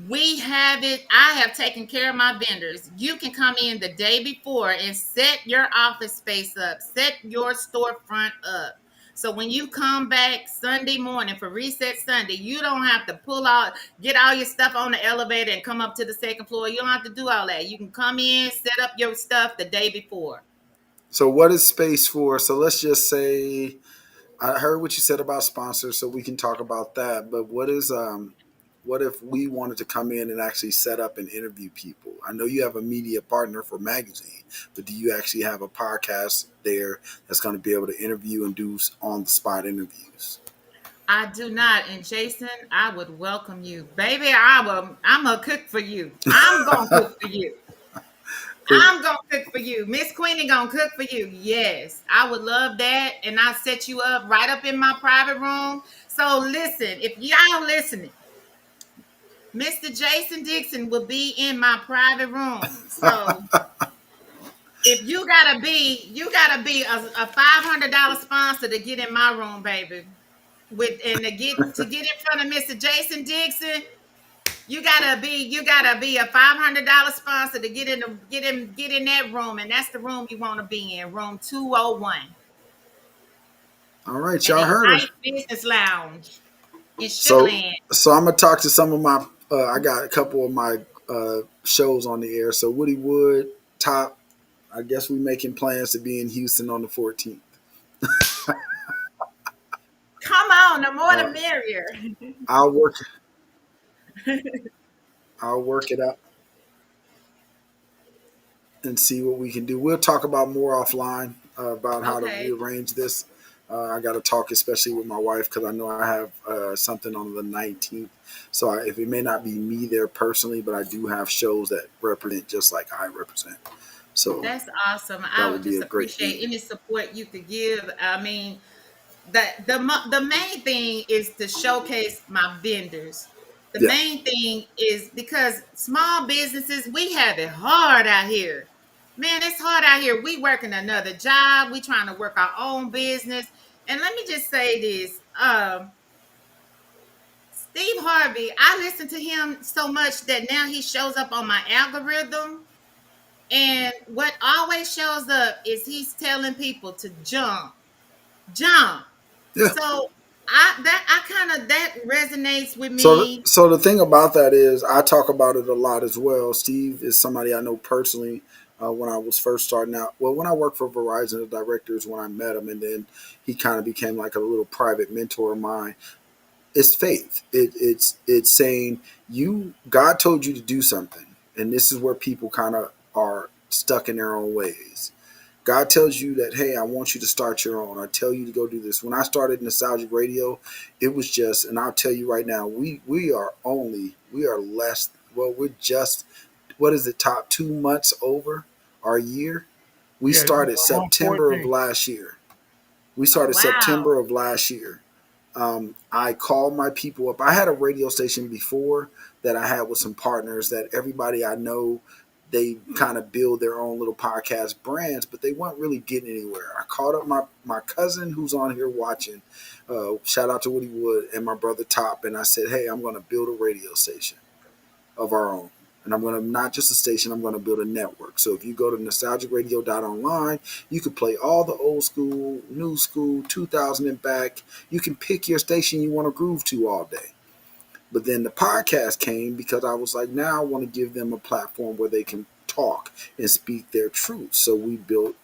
we have it. I have taken care of my vendors. You can come in the day before and set your office space up, set your storefront up. So when you come back Sunday morning for Reset Sunday, you don't have to pull out, get all your stuff on the elevator and come up to the second floor. You don't have to do all that. You can come in, set up your stuff the day before. So what is space for? So let's just say I heard what you said about sponsors, so we can talk about that. But what if we wanted to come in and actually set up and interview people? I know you have a media partner for magazine, but do you actually have a podcast there that's going to be able to interview and do on the spot interviews? I do not. And Jason, I would welcome you. Baby, I'm gonna cook for you. I'm gonna cook for you. I'm gonna cook for you. Miss Queenie gonna cook for you. Yes, I would love that. And I'll set you up right up in my private room. So listen, if y'all listening, Mr. Jayson Dixon will be in my private room. So if you gotta be a $500 sponsor to get in my room, baby. With and to get in front of Mr. Jayson Dixon, you gotta be a $500 sponsor to get in that room, and that's the room you want to be in, room 201, All right, an y'all heard her. Ignite Business Lounge in So Sugarland. so I'm gonna talk to some of my. I got a couple of my shows on the air. So Woody Wood, top. I guess we making plans to be in Houston on the 14th. Come on, the more the Uh, merrier. I'll work. I'll work it out and see what we can do. We'll talk about more offline about how to Okay, rearrange this. I got to talk, especially with my wife, because I know I have something on the 19th. So if it may not be me there personally, but I do have shows that represent just like I represent. So that's awesome. that I would would be just a great appreciate meeting. any support you could give. I mean, the main thing is to showcase my vendors. The Yeah, main thing is because small businesses, we have it hard out here. Man, it's hard out here. We working another job. We trying to work our own business. And let me just say this. Steve Harvey, I listen to him so much that now he shows up on my algorithm. And what always shows up is he's telling people to jump. yeah. So that resonates with So, me. so the thing about that is, I talk about it a lot as well. Steve is somebody I know personally. When I was first starting out, well, when I worked for Verizon, the director is when I met him, and then he kind of became like a little private mentor of mine. It's faith. It's saying you God told you to do something, and this is where people kind of are stuck in their own ways. God tells you that, hey, I want you to start your own. I tell you to go do this. When I started Nostalgic Radio, it was just, and I'll tell you right now, we are less. Well, we're just, what is it, top 2 months over our year. We Yeah, this is started month September of 14. last year. We Oh started wow. September of last year. I called my people up. I had a radio station before that I had with some partners that everybody I know, they kind of build their own little podcast brands, but they weren't really getting anywhere. I called up my cousin who's on here watching. Shout out to Woody Wood and my brother Top, and I said, hey, I'm going to build a radio station of our own. And I'm going to, not just a station, I'm going to build a network. So if you go to nostalgicradio.online, you can play all the old school, new school, 2000 and back. You can pick your station you want to groove to all day. But then the podcast came because I was like, now I want to give them a platform where they can talk and speak their truth. So we built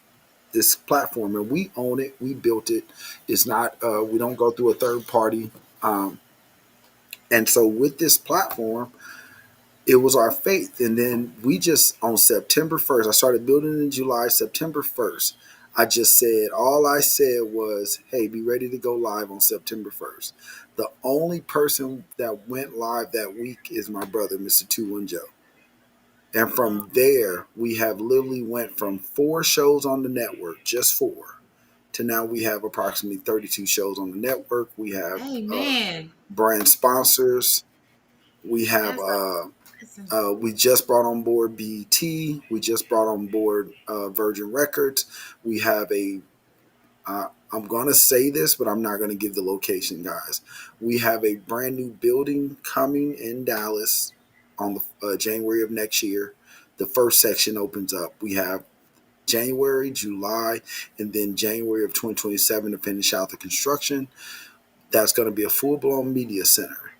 this platform, and we own it. We built it. It's not. We don't go through a third party. Um, and so with this platform, it was our faith. And then we just on September 1st, I started building in July. September 1st, I just said all I said was, "Hey, be ready to go live on September 1st." The only person that went live that week is my brother, Mr. 21 Joe. And from there, we have literally went from 4 shows on the network, just 4, to now we have approximately 32 shows on the network. We have Amen. brand sponsors. We have That's awesome. we just brought on board BET. We just brought on board Virgin Records. We have I'm going to say this, but I'm not going to give the location, guys. We have a brand new building coming in Dallas on the January of next year. The first section opens up. We have January, July, and then January of 2027 to finish out the construction. That's going to be a full blown media center.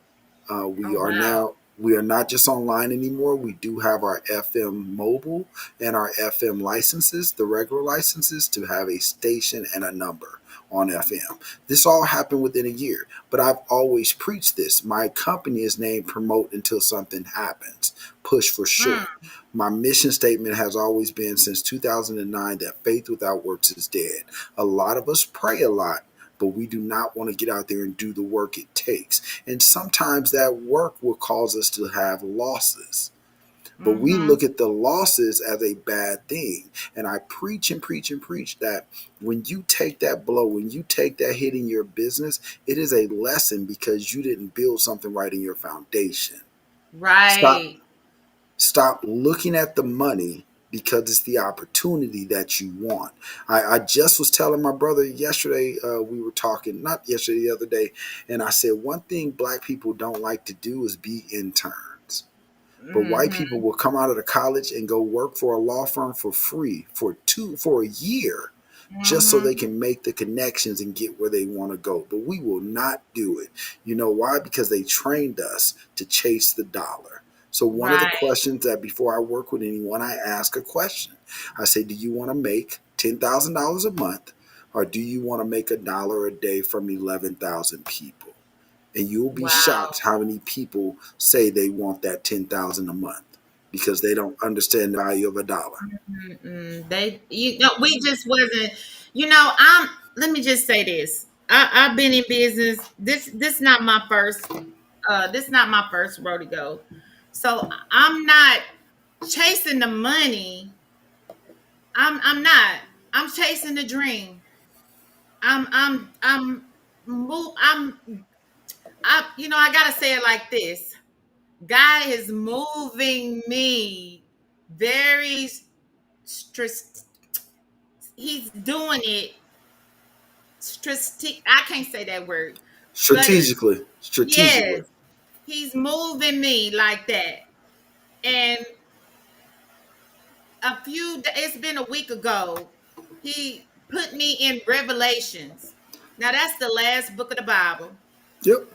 Oh wow. We are not just online anymore. We do have our FM mobile and our FM licenses, the regular licenses, to have a station and a number on FM. This all happened within a year, but I've always preached this. My company is named Promote Until Something Happens. Push for sure. Mm, My mission statement has always been since 2009 that faith without works is dead. A lot of us pray a lot, but we do not want to get out there and do the work it takes. And sometimes that work will cause us to have losses. But we mm-hmm. look at the losses as a bad thing. And I preach and preach and preach that when you take that blow, when you take that hit in your business, it is a lesson because you didn't build something right in your foundation. Stop Right. Stop looking at the money because it's the opportunity that you want. I just was telling my brother yesterday, we were talking, not yesterday, the other day, and I said, one thing black people don't like to do is be interns. But white Mm-hmm. people will come out of the college and go work for a law firm for free for a year just so they Mm-hmm. can make the connections and get where they want to go. But we will not do it. You know why? Because they trained us to chase the dollar. So one of the Right. questions that before I work with anyone, I ask a question. I say, do you want to make $10,000 a month, or do you want to make $1 a day from 11,000 people? And you'll be Wow. shocked how many people say they want that 10,000 a month because they don't understand the value of a dollar. Mm-mm. They, you know, we just wasn't, you know, let me just say this. I've been in business. This not my first, this not my first rodeo. So I'm not chasing the money. I'm not. I'm chasing the dream. I'm you know, I gotta say it like this. God is moving me very stress. He's doing it I can't say that word, but Strategically. yes, he's moving me like that. And it's been a week ago, he put me in Revelations. Now that's the last book of the Bible. Yep.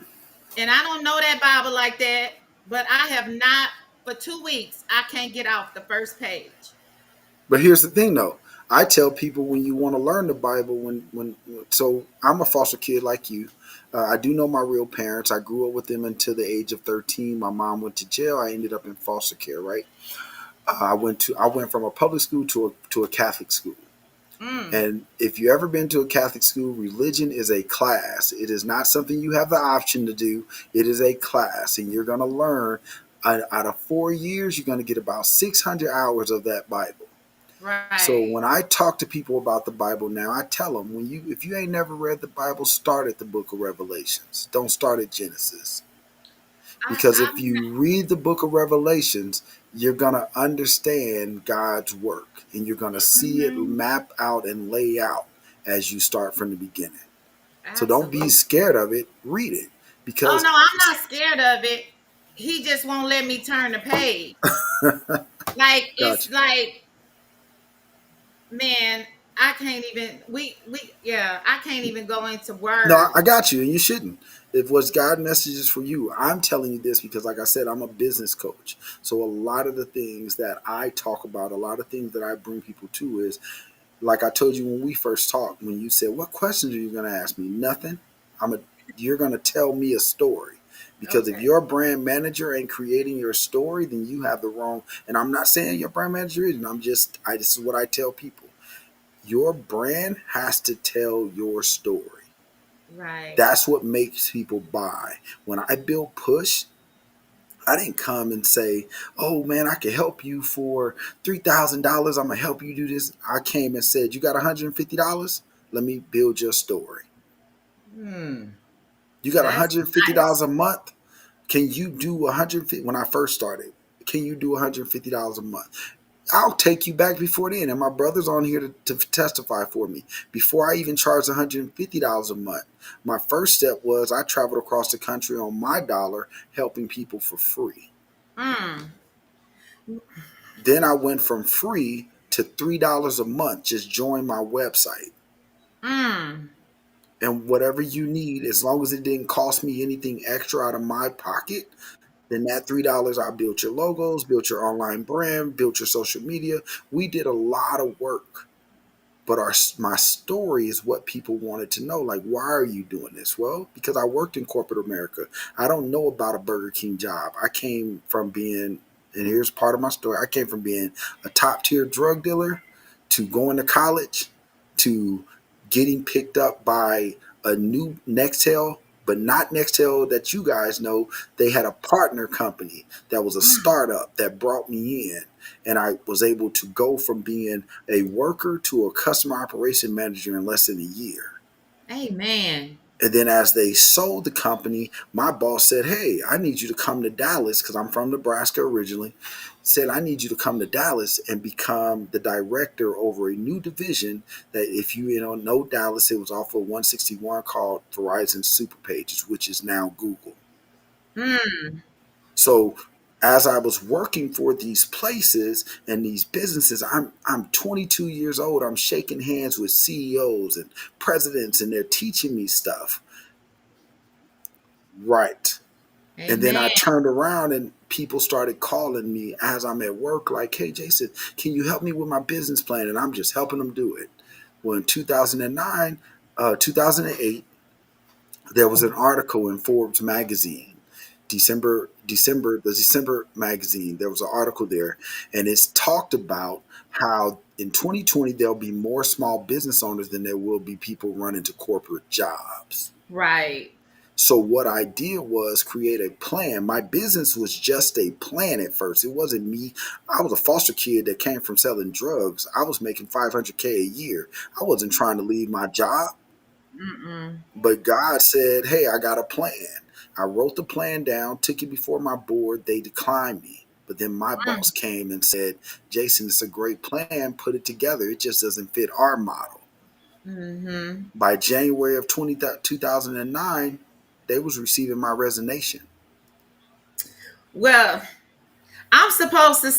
And I don't know that Bible like that, but I have not, for 2 weeks, I can't get off the first page. But here's the thing, though. I tell people when you want to learn the Bible, so I'm a foster kid like you. I do know my real parents. I grew up with them until the age of 13. My mom went to jail. I ended up in foster care. Right. I went from a public school to a Catholic school. Mm, And if you ever been to a Catholic school, religion is a class. It is not something you have the option to do. It is a class, and you're going to learn. Out of 4 years, you're going to get about 600 hours of that Bible. So right. when I talk to people about the Bible now, I tell them if you ain't never read the Bible, start at the Book of Revelations. Don't start at Genesis, because if I'm you read the Book of Revelations, you're gonna understand God's work, and you're gonna see it mhm, map out and lay out as you start from the beginning. So don't be absolutely. scared of it. Read it, Oh because no, I'm not scared of it. He just won't let me turn the page. Like it's gotcha. like, man, I can't even we yeah, I can't even go into No, words. I got you, and you shouldn't. If what's God messages for you, I'm telling you this because, like I said, I'm a business coach. So a lot of the things that I talk about, a lot of things that I bring people to is Like I told you when we first talked, when you said, "What questions are you going to ask me?" Nothing. I'm a. You're going to tell me a story. Because if Okay. your brand manager ain't creating your story, then you have the wrong. And I'm not saying your brand manager isn't. This is what I tell people. Your brand has to tell your story. Right. That's what makes people buy. When I built Push, I didn't come and say, "Oh man, I can help you for $3,000. I'm gonna help you do this." I came and said, "You got $150? Let me build your story. Hmm. You got That's $150 nice. a month? Can you do 150?" When I first started, can you do $150 a month? I'll take you back before then. And my brother's on here to testify for me. Before I even charged $150 a month, my first step was I traveled across the country on my dollar helping people for free. Hmm. Then I went from free to $3 a month. Just join my website. Hmm. And whatever you need, as long as it didn't cost me anything extra out of my pocket, then that $3, I built your logos, built your online brand, built your social media. We did a lot of work. But my story is what people wanted to know. Like, why are you doing this? Well, because I worked in corporate America. I don't know about a Burger King job. I came from being, and here's part of my story. I came from being a top tier drug dealer to going to college to getting picked up by a new Nextel, but not Nextel that you guys know. They had a partner company that was a Hmm. startup that brought me in. And I was able to go from being a worker to a customer operation manager in less than a year. Amen. And then as they sold the company, my boss said, "Hey, I need you to come to Dallas," because I'm from Nebraska originally. Said, "I need you to come to Dallas and become the director over a new division that if you know Dallas, it was off of 161 called Verizon Super Pages, which is now Google." Hmm. So as I was working for these places and these businesses, I'm 22 years old. I'm shaking hands with CEOs and presidents, and they're teaching me stuff. Right. And then I Amen. turned around and people started calling me as I'm at work, like, "Hey, Jason, can you help me with my business plan?" And I'm just helping them do it. Well, in 2009, 2008, there was an article in Forbes magazine, the December magazine. There was an article there, and it's talked about how in 2020 there'll be more small business owners than there will be people running to corporate jobs. Right. So what I did was create a plan. My business was just a plan at first. It wasn't me. I was a foster kid that came from selling drugs. I was making 500K a year. I wasn't trying to leave my job. Mm-mm. But God said, "Hey, I got a plan." I wrote the plan down, took it before my board. They declined me. But then my boss came and said, "Jason, it's a great plan. Put it together. It just doesn't fit our model." Mm-hmm. By January of 2009, they was receiving my resignation. Well, I'm supposed to.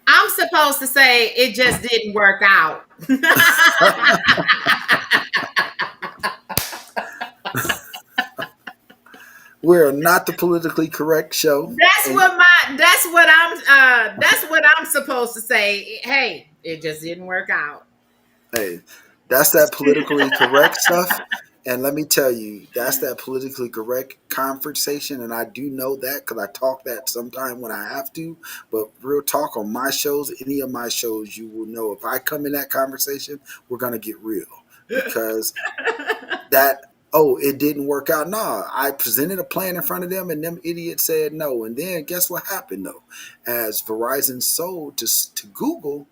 I'm supposed to say it just didn't work out. We're not the politically correct show. And That's what I'm supposed to say. Hey, it just didn't work out. hey, that's that politically correct stuff. And let me tell you, that's that politically correct conversation. And I do know that because I talk that sometime when I have to. But real talk on my shows, any of my shows, you will know if I come in that conversation, we're going to get real. Because that, "Oh, it didn't work out." No, I presented a plan in front of them and them idiots said no. And then guess what happened though? As Verizon sold to Google,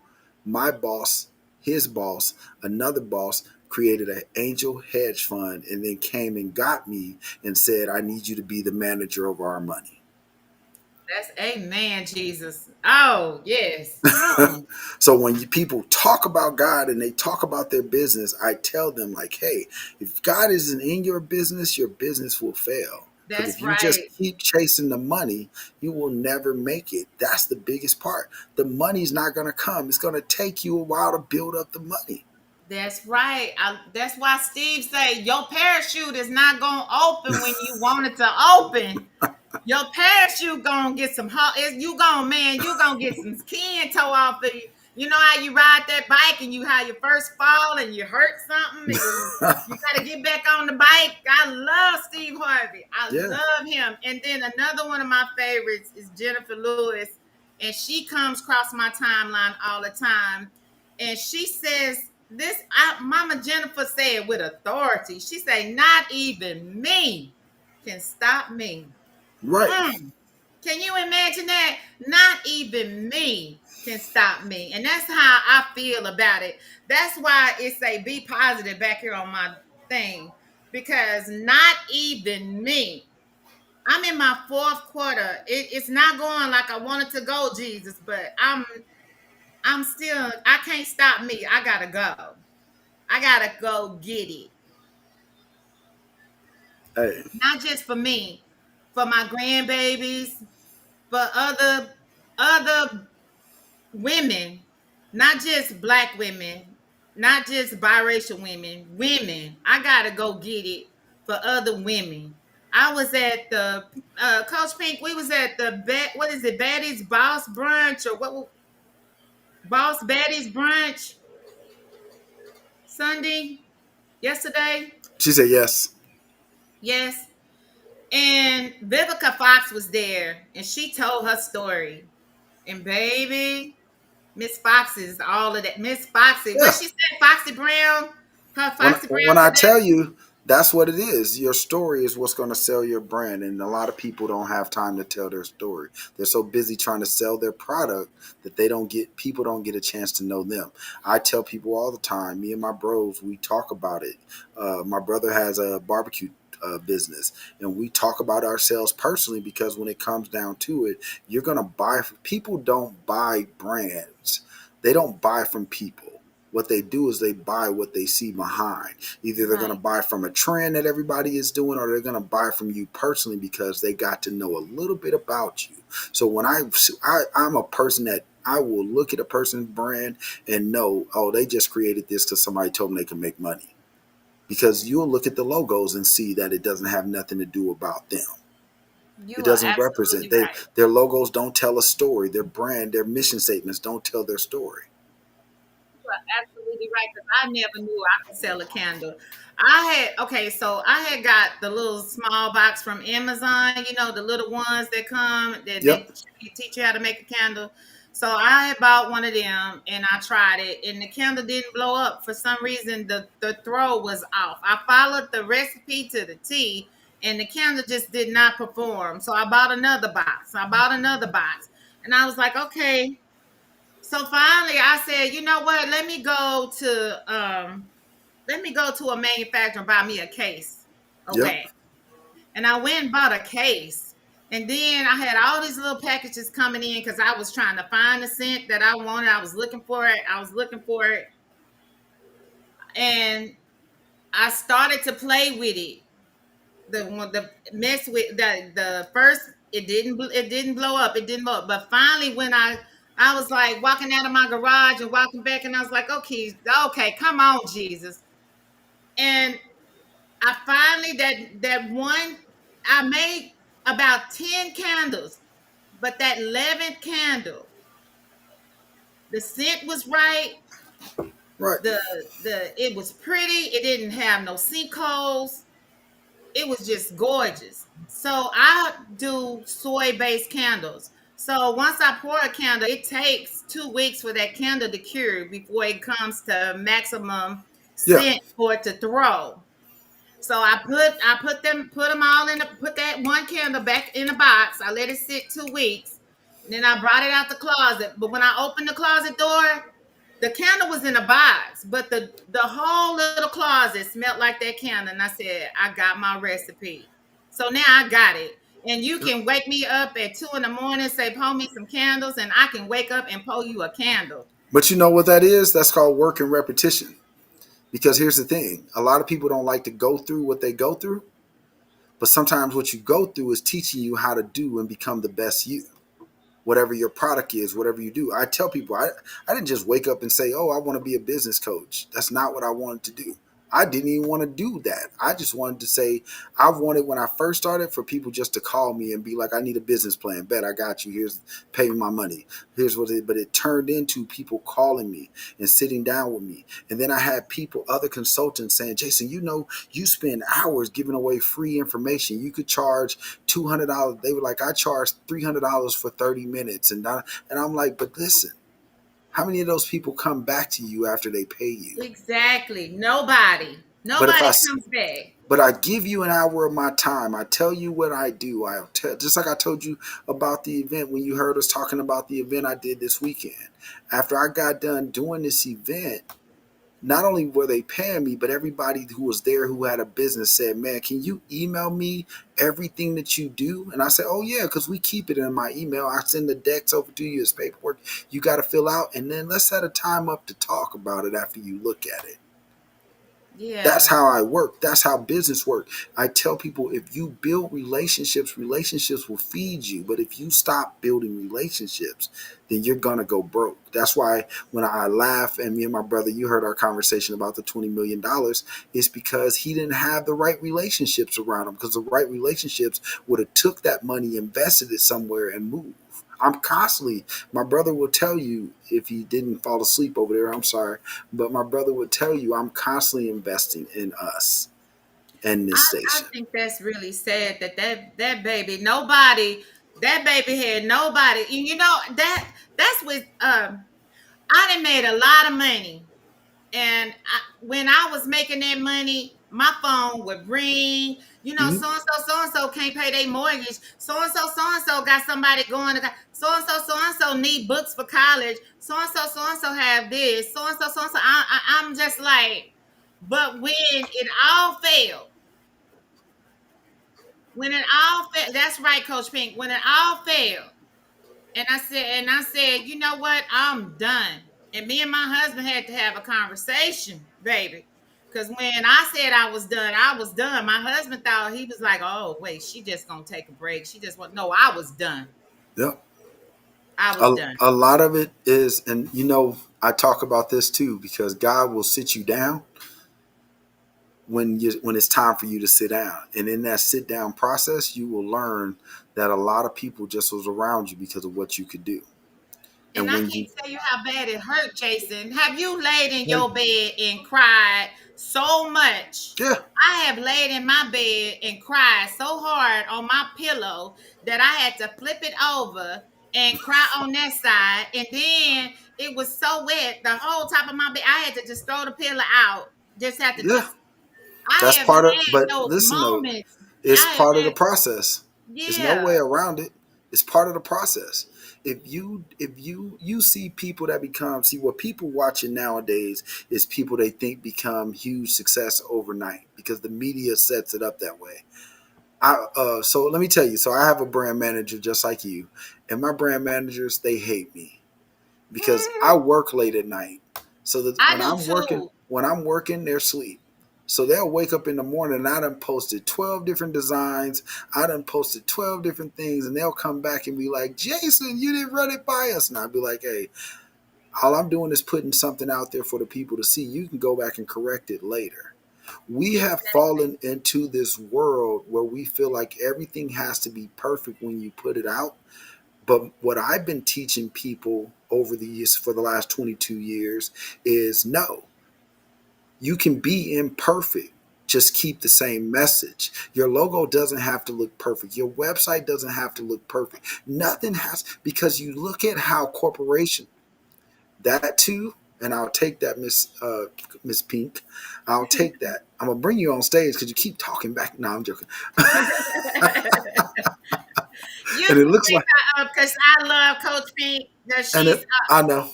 my boss, his boss, another boss created an angel hedge fund and then came and got me and said, "I need you to be the manager of our money." That's amen, Jesus. Oh, yes. Mm. So when people talk about God and they talk about their business, I tell them like, "Hey, if God isn't in your business will fail. Because if That's you just right. keep chasing the money, you will never make it. That's the biggest part. The money's not going to come. It's going to take you a while to build up the money." That's right. That's why Steve say your parachute is not gonna open when you want it to open. Your parachute gonna get some. You gonna get some skin toe off of you. You know how you ride that bike and you how you first fall and you hurt something and you got to get back on the bike. I love Steve Harvey. I Yeah. love him. And then another one of my favorites is Jennifer Lewis, and she comes across my timeline all the time. And she says this. Mama Jennifer said with authority. She say, "Not even me can stop me." Right. Mm. Can you imagine that? Not even me can stop me. And that's how I feel about it. That's why it say be positive back here on my thing. Because not even me. I'm in my fourth quarter. It's not going like I wanted to go, Jesus, but I'm still I can't stop me. I gotta go. I gotta go get it. Hey. Not just for me, for my grandbabies, for other women, not just black women, not just biracial women, women. I gotta go get it for other women. I was at the Coach Pink. We was at the what is it, Baddies Boss Brunch or what? Boss Baddies Brunch Sunday yesterday. She said yes. Yes, and Vivica Fox was there, and she told her story. And baby, Miss Foxy is all of that. Miss Foxy, what Yeah. she said, Foxy Brown, her When Foxy when Brown I today. tell you that's what it is. Your story is what's going to sell your brand, and a lot of people don't have time to tell their story. They're so busy trying to sell their product that people don't get a chance to know them. I tell people all the time. Me and my bros, we talk about it. My brother has a barbecue business, and we talk about ourselves personally because when it comes down to it, you're going to buy. People don't buy brands. They don't buy from people. What they do is they buy what they see behind. Either they're going to Right. buy from a trend that everybody is doing, or they're going to buy from you personally because they got to know a little bit about you. So when I'm a person that I will look at a person's brand and know, oh, they just created this because somebody told them they can make money. Because you'll look at the logos and see that it doesn't have nothing to do about them. It You are doesn't represent. absolutely right. Their logos don't tell a story. Their brand, their mission statements don't tell their story. You are absolutely right because I never knew I could sell a candle. I had okay, so I had got the little small box from Amazon. You know, the little ones that come that Yep. they teach you how to make a candle. So I had bought one of them and I tried it, and the candle didn't blow up for some reason. The throw was off. I followed the recipe to the T, and the candle just did not perform. So I bought another box. And I was like, okay, so finally, I said, you know what? Let me go to a manufacturer and buy me a case of Yep. wax. And I went and bought a case. And then I had all these little packages coming in because I was trying to find the scent that I wanted. I was looking for it. And I started to play with it. The mess with the first it didn't blow up, but finally when I was like walking out of my garage and walking back, and I was like, okay, come on, Jesus. And I finally that one I made about 10 candles, but that 11th candle, the scent was right. Right. The it was pretty. It didn't have no sinkholes. It was just gorgeous. So I do soy based candles. So once I pour a candle, it takes 2 weeks for that candle to cure before it comes to maximum Yeah. scent for it to throw. So put them all in put that one candle back in the box. I let it sit 2 weeks. And then I brought it out the closet. But when I opened the closet door, the candle was in a box, but the whole little closet smelled like that candle. And I said, I got my recipe. So now I got it. And you can wake me up at 2 in the morning, say, pour me some candles, and I can wake up and pour you a candle. But you know what that is? That's called work and repetition. Because here's the thing, a lot of people don't like to go through what they go through, but sometimes what you go through is teaching you how to do and become the best you. Whatever your product is, whatever you do. I tell people, I didn't just wake up and say, oh, I want to be a business coach. That's not what I wanted to do. I didn't even want to do that. I just wanted to say, I wanted when I first started for people just to call me and be like, I need a business plan. Bet I got you. Here's pay me my money. Here's what it, but it turned into people calling me and sitting down with me. And then I had people, other consultants saying, Jayson, you know, you spend hours giving away free information. You could charge $200. They were like, I charge $300 for 30 minutes. And I'm like, but listen, how many of those people come back to you after they pay you? Exactly. Nobody. But if Nobody comes back. but I give you an hour of my time. I tell you what I do. I tell, just like I told you about the event when you heard us talking about the event I did this weekend. After I got done doing this event, not only were they paying me, but everybody who was there who had a business said, man, can you email me everything that you do? And I said, oh, yeah, because we keep it in my email. I send the decks over to you as paperwork you got to fill out. And then let's set a time up to talk about it after you look at it. That's Yeah. how I work. That's how business work. I tell people if you build relationships, relationships will feed you. But if you stop building relationships, then you're gonna go broke. That's why when I laugh and me and my brother, you heard our conversation about the $20 million, it's because he didn't have the right relationships around him. Because the right relationships would have took that money, invested it somewhere, and moved. I'm constantly, my brother will tell you if he didn't fall asleep over there, I'm sorry, but my brother would tell you I'm constantly investing in us and this I station. think that's really sad that baby, nobody, that baby had nobody. And you know, that's with I done made a lot of money. And when I was making that money, my phone would ring. You know, Mhm. so and so can't pay their mortgage. So and so got somebody going. So and so need books for college. So and so have this. So and so. I'm just like, but when it all failed, that's right, Coach Pink. When it all failed, and I said, you know what? I'm done. And me and my husband had to have a conversation, baby. Because when I said I was done, I was done. My husband thought he was like, oh, wait, she just gonna take a break. She just want no, I was done. Yep. I was A, done. a lot of it is, and you know, I talk about this too because God will sit you down when it's time for you to sit down. And in that sit down process, you will learn that a lot of people just was around you because of what you could do. And And I when can't you, tell you how bad it hurt, Jason. Have you laid in your bed and cried so much? yeah, I have laid in my bed and cried so hard on my pillow that I had to flip it over and cry on that side. And then it was so wet, the whole top of my bed. I had to just throw the pillow out. Just had to yeah, just. I that's have part of, had but those listen though, moments. it's I have part of the had, process. There's no yeah. way around it. It's part of the process. If you see people that become, see what people watching nowadays is people they think become huge success overnight because the media sets it up that way. So let me tell you. So I have a brand manager just like you, and my brand managers they hate me because I work late at night. So that I do too. when I'm working, they're asleep. So they'll wake up in the morning and I done posted 12 different designs. I done posted 12 different things and they'll come back and be like, Jayson, you didn't run it by us. And I'll be like, hey, all I'm doing is putting something out there for the people to see. You can go back and correct it later. We have fallen into this world where we feel like everything has to be perfect when you put it out. But what I've been teaching people over the years for the last 22 years is no, you can be imperfect. Just keep the same message. Your logo doesn't have to look perfect. Your website doesn't have to look perfect. Nothing has, because you look at how corporation, that too, and I'll take that, Miss Pink. I'll take that. I'm gonna bring you on stage because you keep talking back. No, I'm joking. You And can it looks bring like, her up because I love Coach Pink. That and she's it, I know.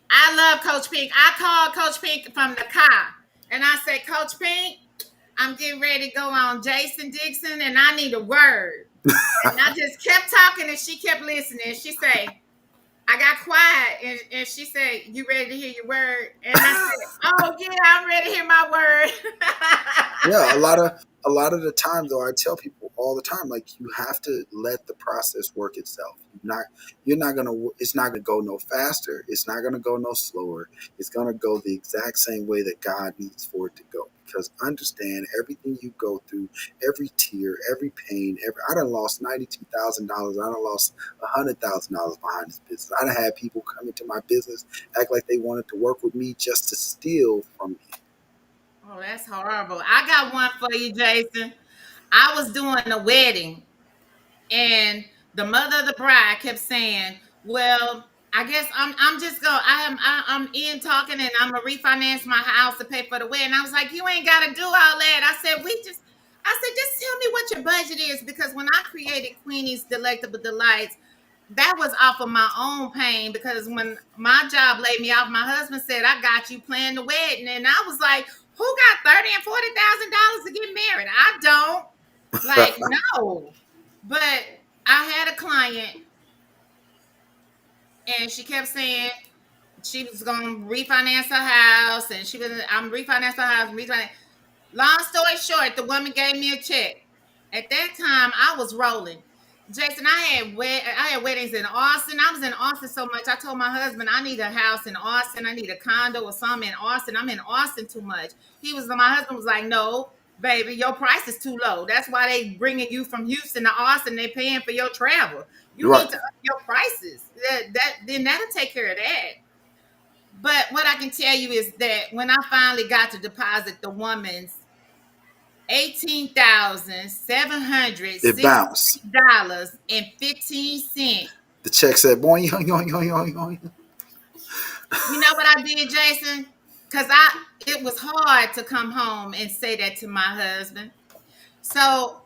I love Coach Pink. I called Coach Pink from the car and I said, Coach Pink, I'm getting ready to go on Jayson Dixon and I need a word. And I just kept talking and she kept listening. She said, I got quiet and she said, you ready to hear your word? And I said, oh yeah, I'm ready to hear my word. Yeah, a lot of the time though, I tell people all the time, like you have to let the process work itself. You're not gonna. It's not gonna go no faster. It's not gonna go no slower. It's gonna go the exact same way that God needs for it to go because understand everything you go through, every tear, every pain, I done lost $92,000. I done lost $100,000 behind this business. I done had people come into my business, act like they wanted to work with me just to steal from me. Oh, that's horrible. I got one for you, Jason. I was doing a wedding, and the mother of the bride kept saying, "Well, I guess I'm just going. I'm in talking, and I'm gonna refinance my house to pay for the wedding." I was like, "You ain't got to do all that." I said, "Just tell me what your budget is," because when I created Queenie's Delectable Delights, that was off of my own pain. Because when my job laid me off, my husband said, "I got you plan the wedding," and I was like, "Who got $30,000 and $40,000 to get married? I don't." Like, no. But I had a client, and she kept saying she was gonna refinance her house, and I'm refinancing her house, refinance. Long story short, the woman gave me a check. At that time, I was rolling. Jason, I had weddings in Austin. I was in Austin so much. I told my husband I need a house in Austin. I need a condo or something in Austin. I'm in Austin too much. My husband was like, "No, baby, your price is too low. That's why they bringing you from Houston to Austin. They paying for your travel. You Right. need to up your prices. Then that'll take care of that." But what I can tell you is that when I finally got to deposit the woman's It bounced. $18,763.15. The check said, boing, yoing, yoing, yoing, yoing. You know what I did, Jason? Because it was hard to come home and say that to my husband. So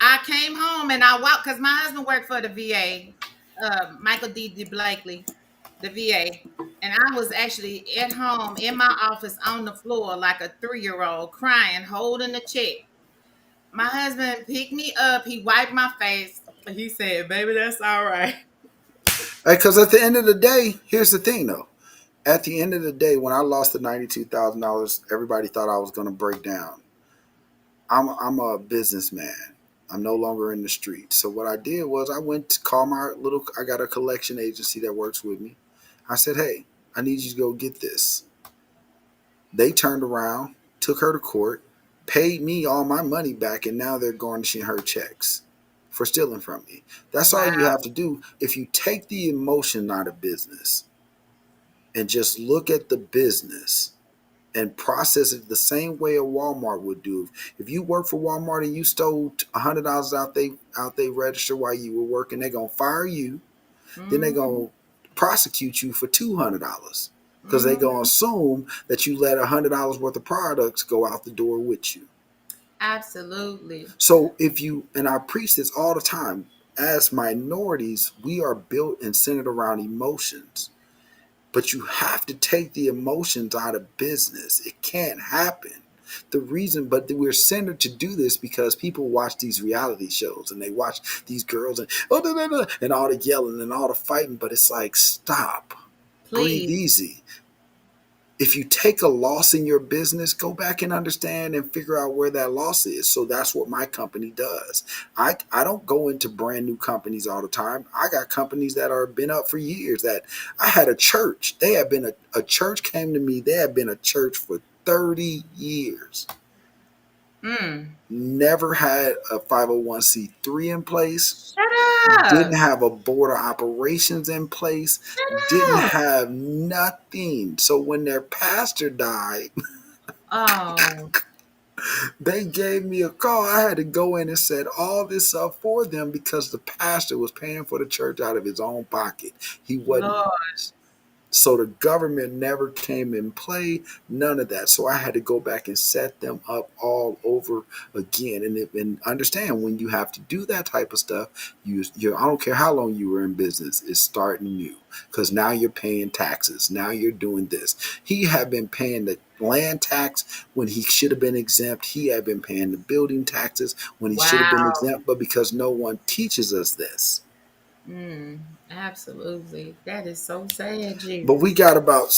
I came home and I walked because my husband worked for the VA, Michael D. Blakely, the VA. And I was actually at home in my office on the floor like a 3-year-old crying, holding the check. My husband picked me up. He wiped my face. He said, "Baby, that's all right." Because at the end of the day, here's the thing though. At the end of the day, when I lost the $92,000, everybody thought I was going to break down. I'm a businessman. I'm no longer in the street. So what I did was I went to call I got a collection agency that works with me. I said, "Hey, I need you to go get this." They turned around, took her to court, paid me all my money back, and now they're garnishing her checks for stealing from me. That's all you Wow. have to do. If you take the emotion out of business and just look at the business and process it the same way a Walmart would do. If you work for Walmart and you stole $100 out they register while you were working, they're gonna fire you. Then they're Mm-hmm. gonna prosecute you for $200 because they're Mm-hmm. gonna assume that you let $100 worth of products go out the door with you. Absolutely. So if you, and I preach this all the time, as minorities, we are built and centered around emotions. But you have to take the emotions out of business. It can't happen. But we're centered to do this because people watch these reality shows and they watch these girls and and all the yelling and all the fighting. But it's like, stop, breathe Please, easy. If you take a loss in your business, go back and understand and figure out where that loss is. So that's what my company does. I don't go into brand new companies all the time. I got companies that are been up for years. That I had a church. They have been a church came to me. They have been a church for 30 years. mm, Never had a 501c3 in place. shut Didn't up. have a board of operations in place. Didn't Shut up. have nothing. So when their pastor died, Oh, they gave me a call. I had to go in and set all this up for them because the pastor was paying for the church out of his own pocket. He wasn't. Lord. So the government never came in play, none of that. So I had to go back and set them up all over again. And understand when you have to do that type of stuff, I don't care how long you were in business, it's starting new because now you're paying taxes. Now you're doing this. He had been paying the land tax when he should have been exempt. He had been paying the building taxes when he should have been Wow. exempt, but because no one teaches us this. Absolutely. That is so sad, But Jesus. we got about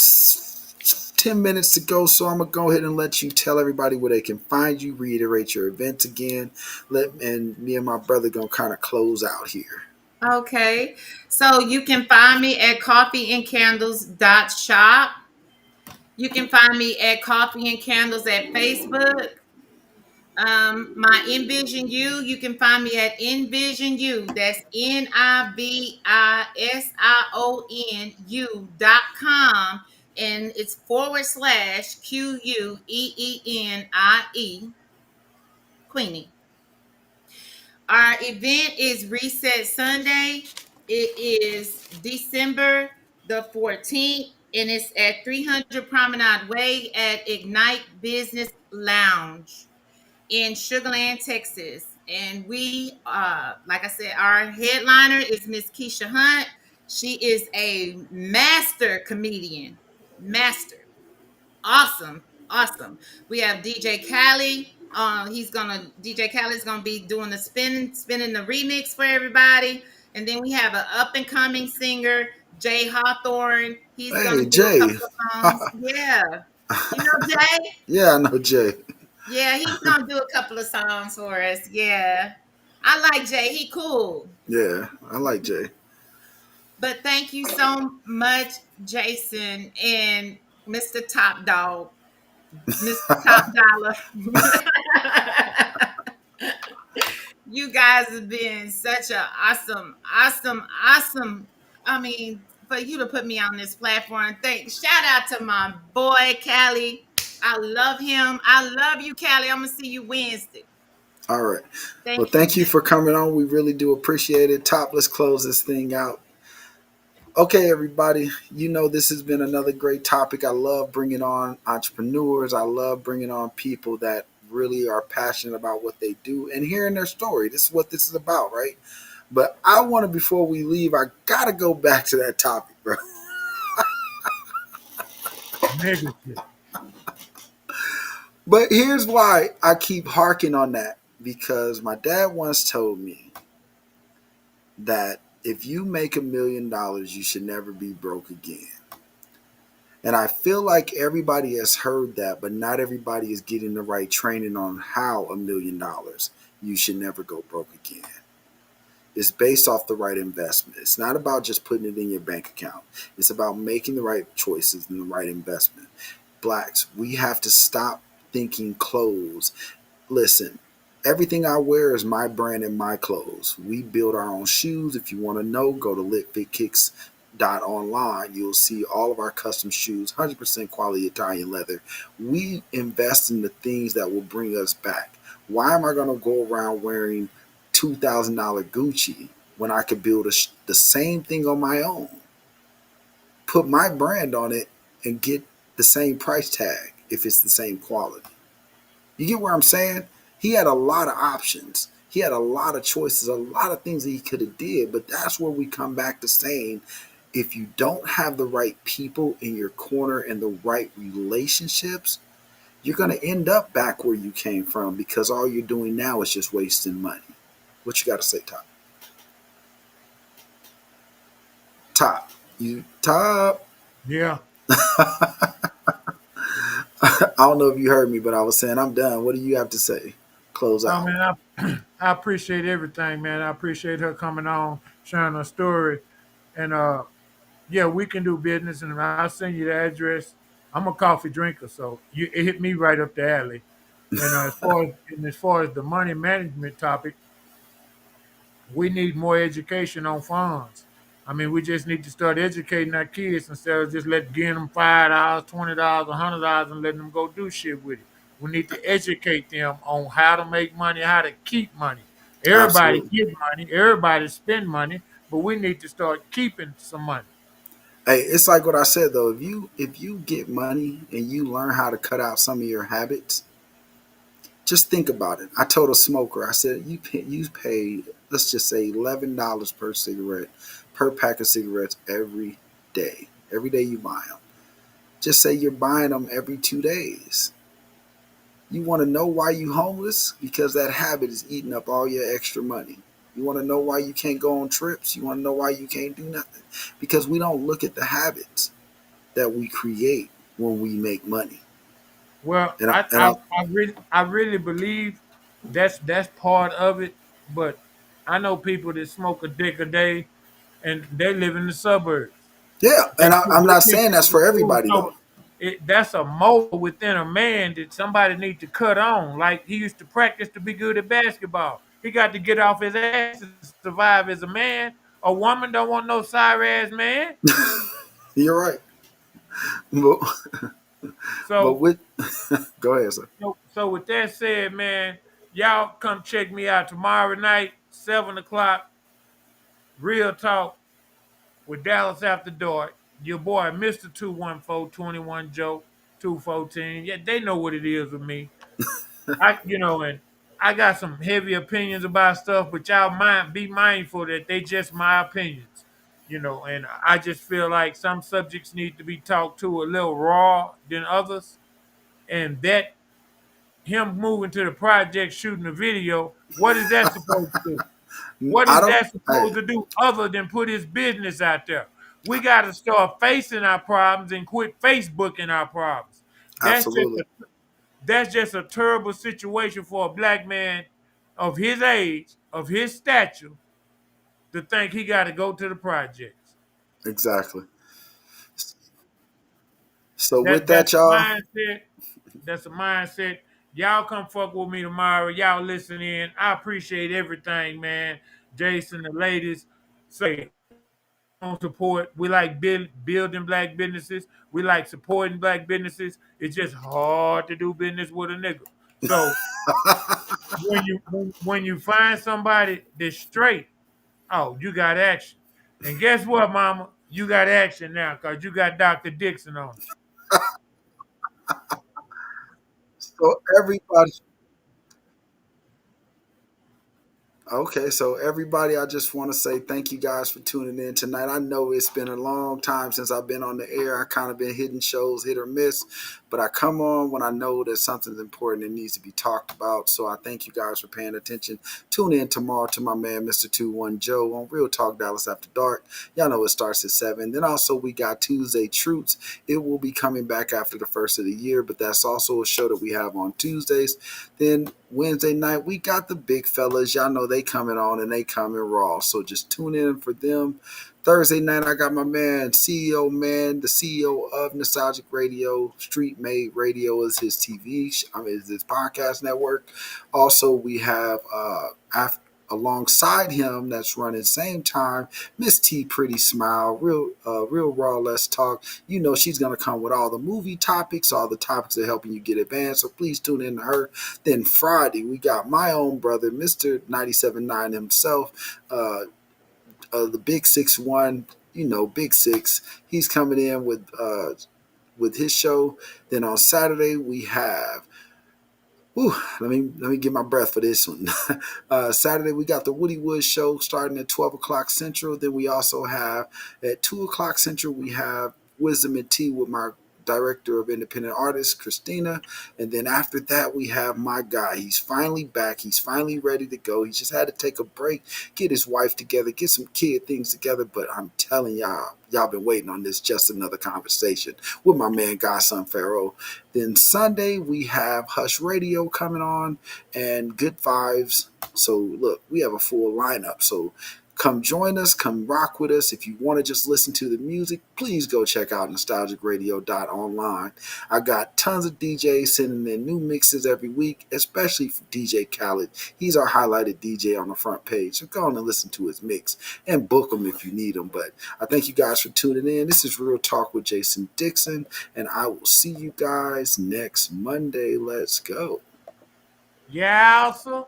10 minutes to go, so I'm going to go ahead and let you tell everybody where they can find you, reiterate your events again. And me and my brother going to kind of close out here. Okay. So you can find me at coffeeandcandles.shop. You can find me at Coffee and Candles at Facebook. My Envision You, you can find me at Envision You. That's NIVISIONU.com. And it's /QUEENIE Queenie. Our event is Reset Sunday. It is December the 14th, and it's at 300 Promenade Way at Ignite Business Lounge in Sugarland, Texas. And we, like I said, our headliner is Miss Keisha Hunt. She is a master comedian, master. Awesome, awesome. We have DJ Khaled. DJ Khaled's gonna be doing the spinning the remix for everybody. And then we have an up and coming singer, Jay Hawthorne. He's gonna Hey, do a Jay. couple of songs. Yeah. You know Jay? Yeah, I know Jay. Yeah, he's gonna do a couple of songs for us. Yeah. I like Jay. He cool. Yeah, I like Jay. But thank you so much, Jason and Mr. Top Dog. Mr. Top Dollar. You guys have been such a awesome. I mean, for you to put me on this platform. Shout out to my boy Callie. I love him. I love you, Callie. I'm gonna see you Wednesday. All right. Well, Thank you. thank you for coming on. We really do appreciate it. Top, let's close this thing out. Okay, everybody, this has been another great topic. I love bringing on entrepreneurs. I love bringing on people that really are passionate about what they do and hearing their story. This is what this is about, right? But I want to, before we leave, I got to go back to that topic, bro. Negative. But here's why I keep harking on that, because my dad once told me that if you make $1,000,000, you should never be broke again. And I feel like everybody has heard that, but not everybody is getting the right training on how $1,000,000 you should never go broke again. It's based off the right investment. It's not about just putting it in your bank account. It's about making the right choices and the right investment. Blacks, we have to stop thinking clothes. Listen, everything I wear is my brand and my clothes. We build our own shoes. If you want to know, go to litfitkicks.online. You'll see all of our custom shoes, 100% quality Italian leather. We invest in the things that will bring us back. Why am I going to go around wearing $2,000 Gucci when I could build the same thing on my own? Put my brand on it and get the same price tag if it's the same quality. You get what I'm saying? He had a lot of options. He had a lot of choices, a lot of things that he could have did. But that's where we come back to saying, if you don't have the right people in your corner and the right relationships, you're going to end up back where you came from, because all you're doing now is just wasting money. What you got to say, Top? Top. Top. Yeah. I don't know if you heard me, but I was saying I'm done. What do you have to say? Close Oh out. man, I appreciate everything, man. I appreciate her coming on, sharing her story, and yeah, we can do business, and I'll send you the address. I'm a coffee drinker, so it hit me right up the alley. And as far as the money management topic, we need more education on funds. I mean, we just need to start educating our kids instead of just getting them $5, $20, $100, and letting them go do shit with it. We need to educate them on how to make money, how to keep money. Everybody Absolutely. get money, everybody spend money, but we need to start keeping some money. Hey, it's like what I said though. If you get money and you learn how to cut out some of your habits, just think about it. I told a smoker, I said, you pay, let's just say $11 per cigarette, per pack of cigarettes every day. Every day you buy them. Just say you're buying them every 2 days. You want to know why you homeless? Because that habit is eating up all your extra money. You want to know why you can't go on trips? You want to know why you can't do nothing? Because we don't look at the habits that we create when we make money. Well, And I, I, and I, I I really believe that's part of it, but I know people that smoke a dick a day and they live in the suburbs. yeah, They and keep I'm they not keep saying it that's for cool. everybody So though. that's a mold within a man that somebody need to cut on. Like he used to practice to be good at basketball. He got to get off his ass to survive as a man. A woman don't want no sorry ass man. You're right. But, but So with go ahead, sir. so with that said, man, y'all come check me out tomorrow night, 7 o'clock. Real talk with Dallas After Dark. Your boy, Mr. 21421 Joe 214. Yeah, they know what it is with me. And I got some heavy opinions about stuff, but y'all mind be mindful that they just my opinions. And I just feel like some subjects need to be talked to a little raw than others. And that him moving to the project shooting a video, what is that supposed to do? What I is don't. that Hey, supposed to do other than put his business out there? We got to start facing our problems and quit Facebooking our problems. That's just absolutely, a, that's just a terrible situation for a black man of his age, of his stature, to think he got to go to the projects. exactly. So with That's that, a y'all. mindset. That's a mindset. Y'all come fuck with me tomorrow. Y'all listen in. I appreciate everything, man. Jason, the ladies, say on support. We like building black businesses. We like supporting black businesses. It's just hard to do business with a nigga. So when you find somebody that's straight, oh, you got action. And guess what, mama? You got action now because you got Dr. Dixon on. So everybody. Okay, so everybody, I just want to say thank you guys for tuning in tonight. I know it's been a long time since I've been on the air. I kind of been hitting shows, hit or miss, but I come on when I know that something's important that needs to be talked about. So I thank you guys for paying attention. Tune in tomorrow to my man, Mr. 21 Joe, on Real Talk Dallas After Dark. Y'all know it starts at 7. Then also we got Tuesday Truths. It will be coming back after the first of the year, but that's also a show that we have on Tuesdays. Then Wednesday night, we got the big fellas. Y'all know they coming on and they coming raw. So just tune in for them. Thursday night, I got my man, the CEO of Nostalgic Radio. Street Made Radio is his is his podcast network. Also, we have alongside him that's running same time, Miss T Pretty Smile, real raw, let's talk. You know she's gonna come with all the movie topics, all the topics that are helping you get advanced. So please tune in to her. Then Friday, we got my own brother, Mr. 97.9 himself, the Big 6'1", Big Six. He's coming in with his show. Then on Saturday, we have Whew, let me get my breath for this one. Saturday we got the Woody Wood show starting at 12 o'clock Central. Then we also have at 2 o'clock Central we have Wisdom and Tea with my director of independent artists, Christina. And then after that we have my guy. He's finally back. He's finally ready to go. He just had to take a break, get his wife together, get some kid things together. But I'm telling y'all been waiting on this. Just another conversation with my man Godson Pharaoh. Then Sunday we have Hush Radio coming on and Good Vibes. So look, we have a full lineup. So come join us, come rock with us. If you want to just listen to the music, please go check out nostalgicradio.online. I got tons of DJs sending in new mixes every week, especially for DJ Khaled. He's our highlighted DJ on the front page. So go on and listen to his mix and book him if you need him. But I thank you guys for tuning in. This is Real Talk with Jayson Dixon, and I will see you guys next Monday. Let's go. Yeah, sir.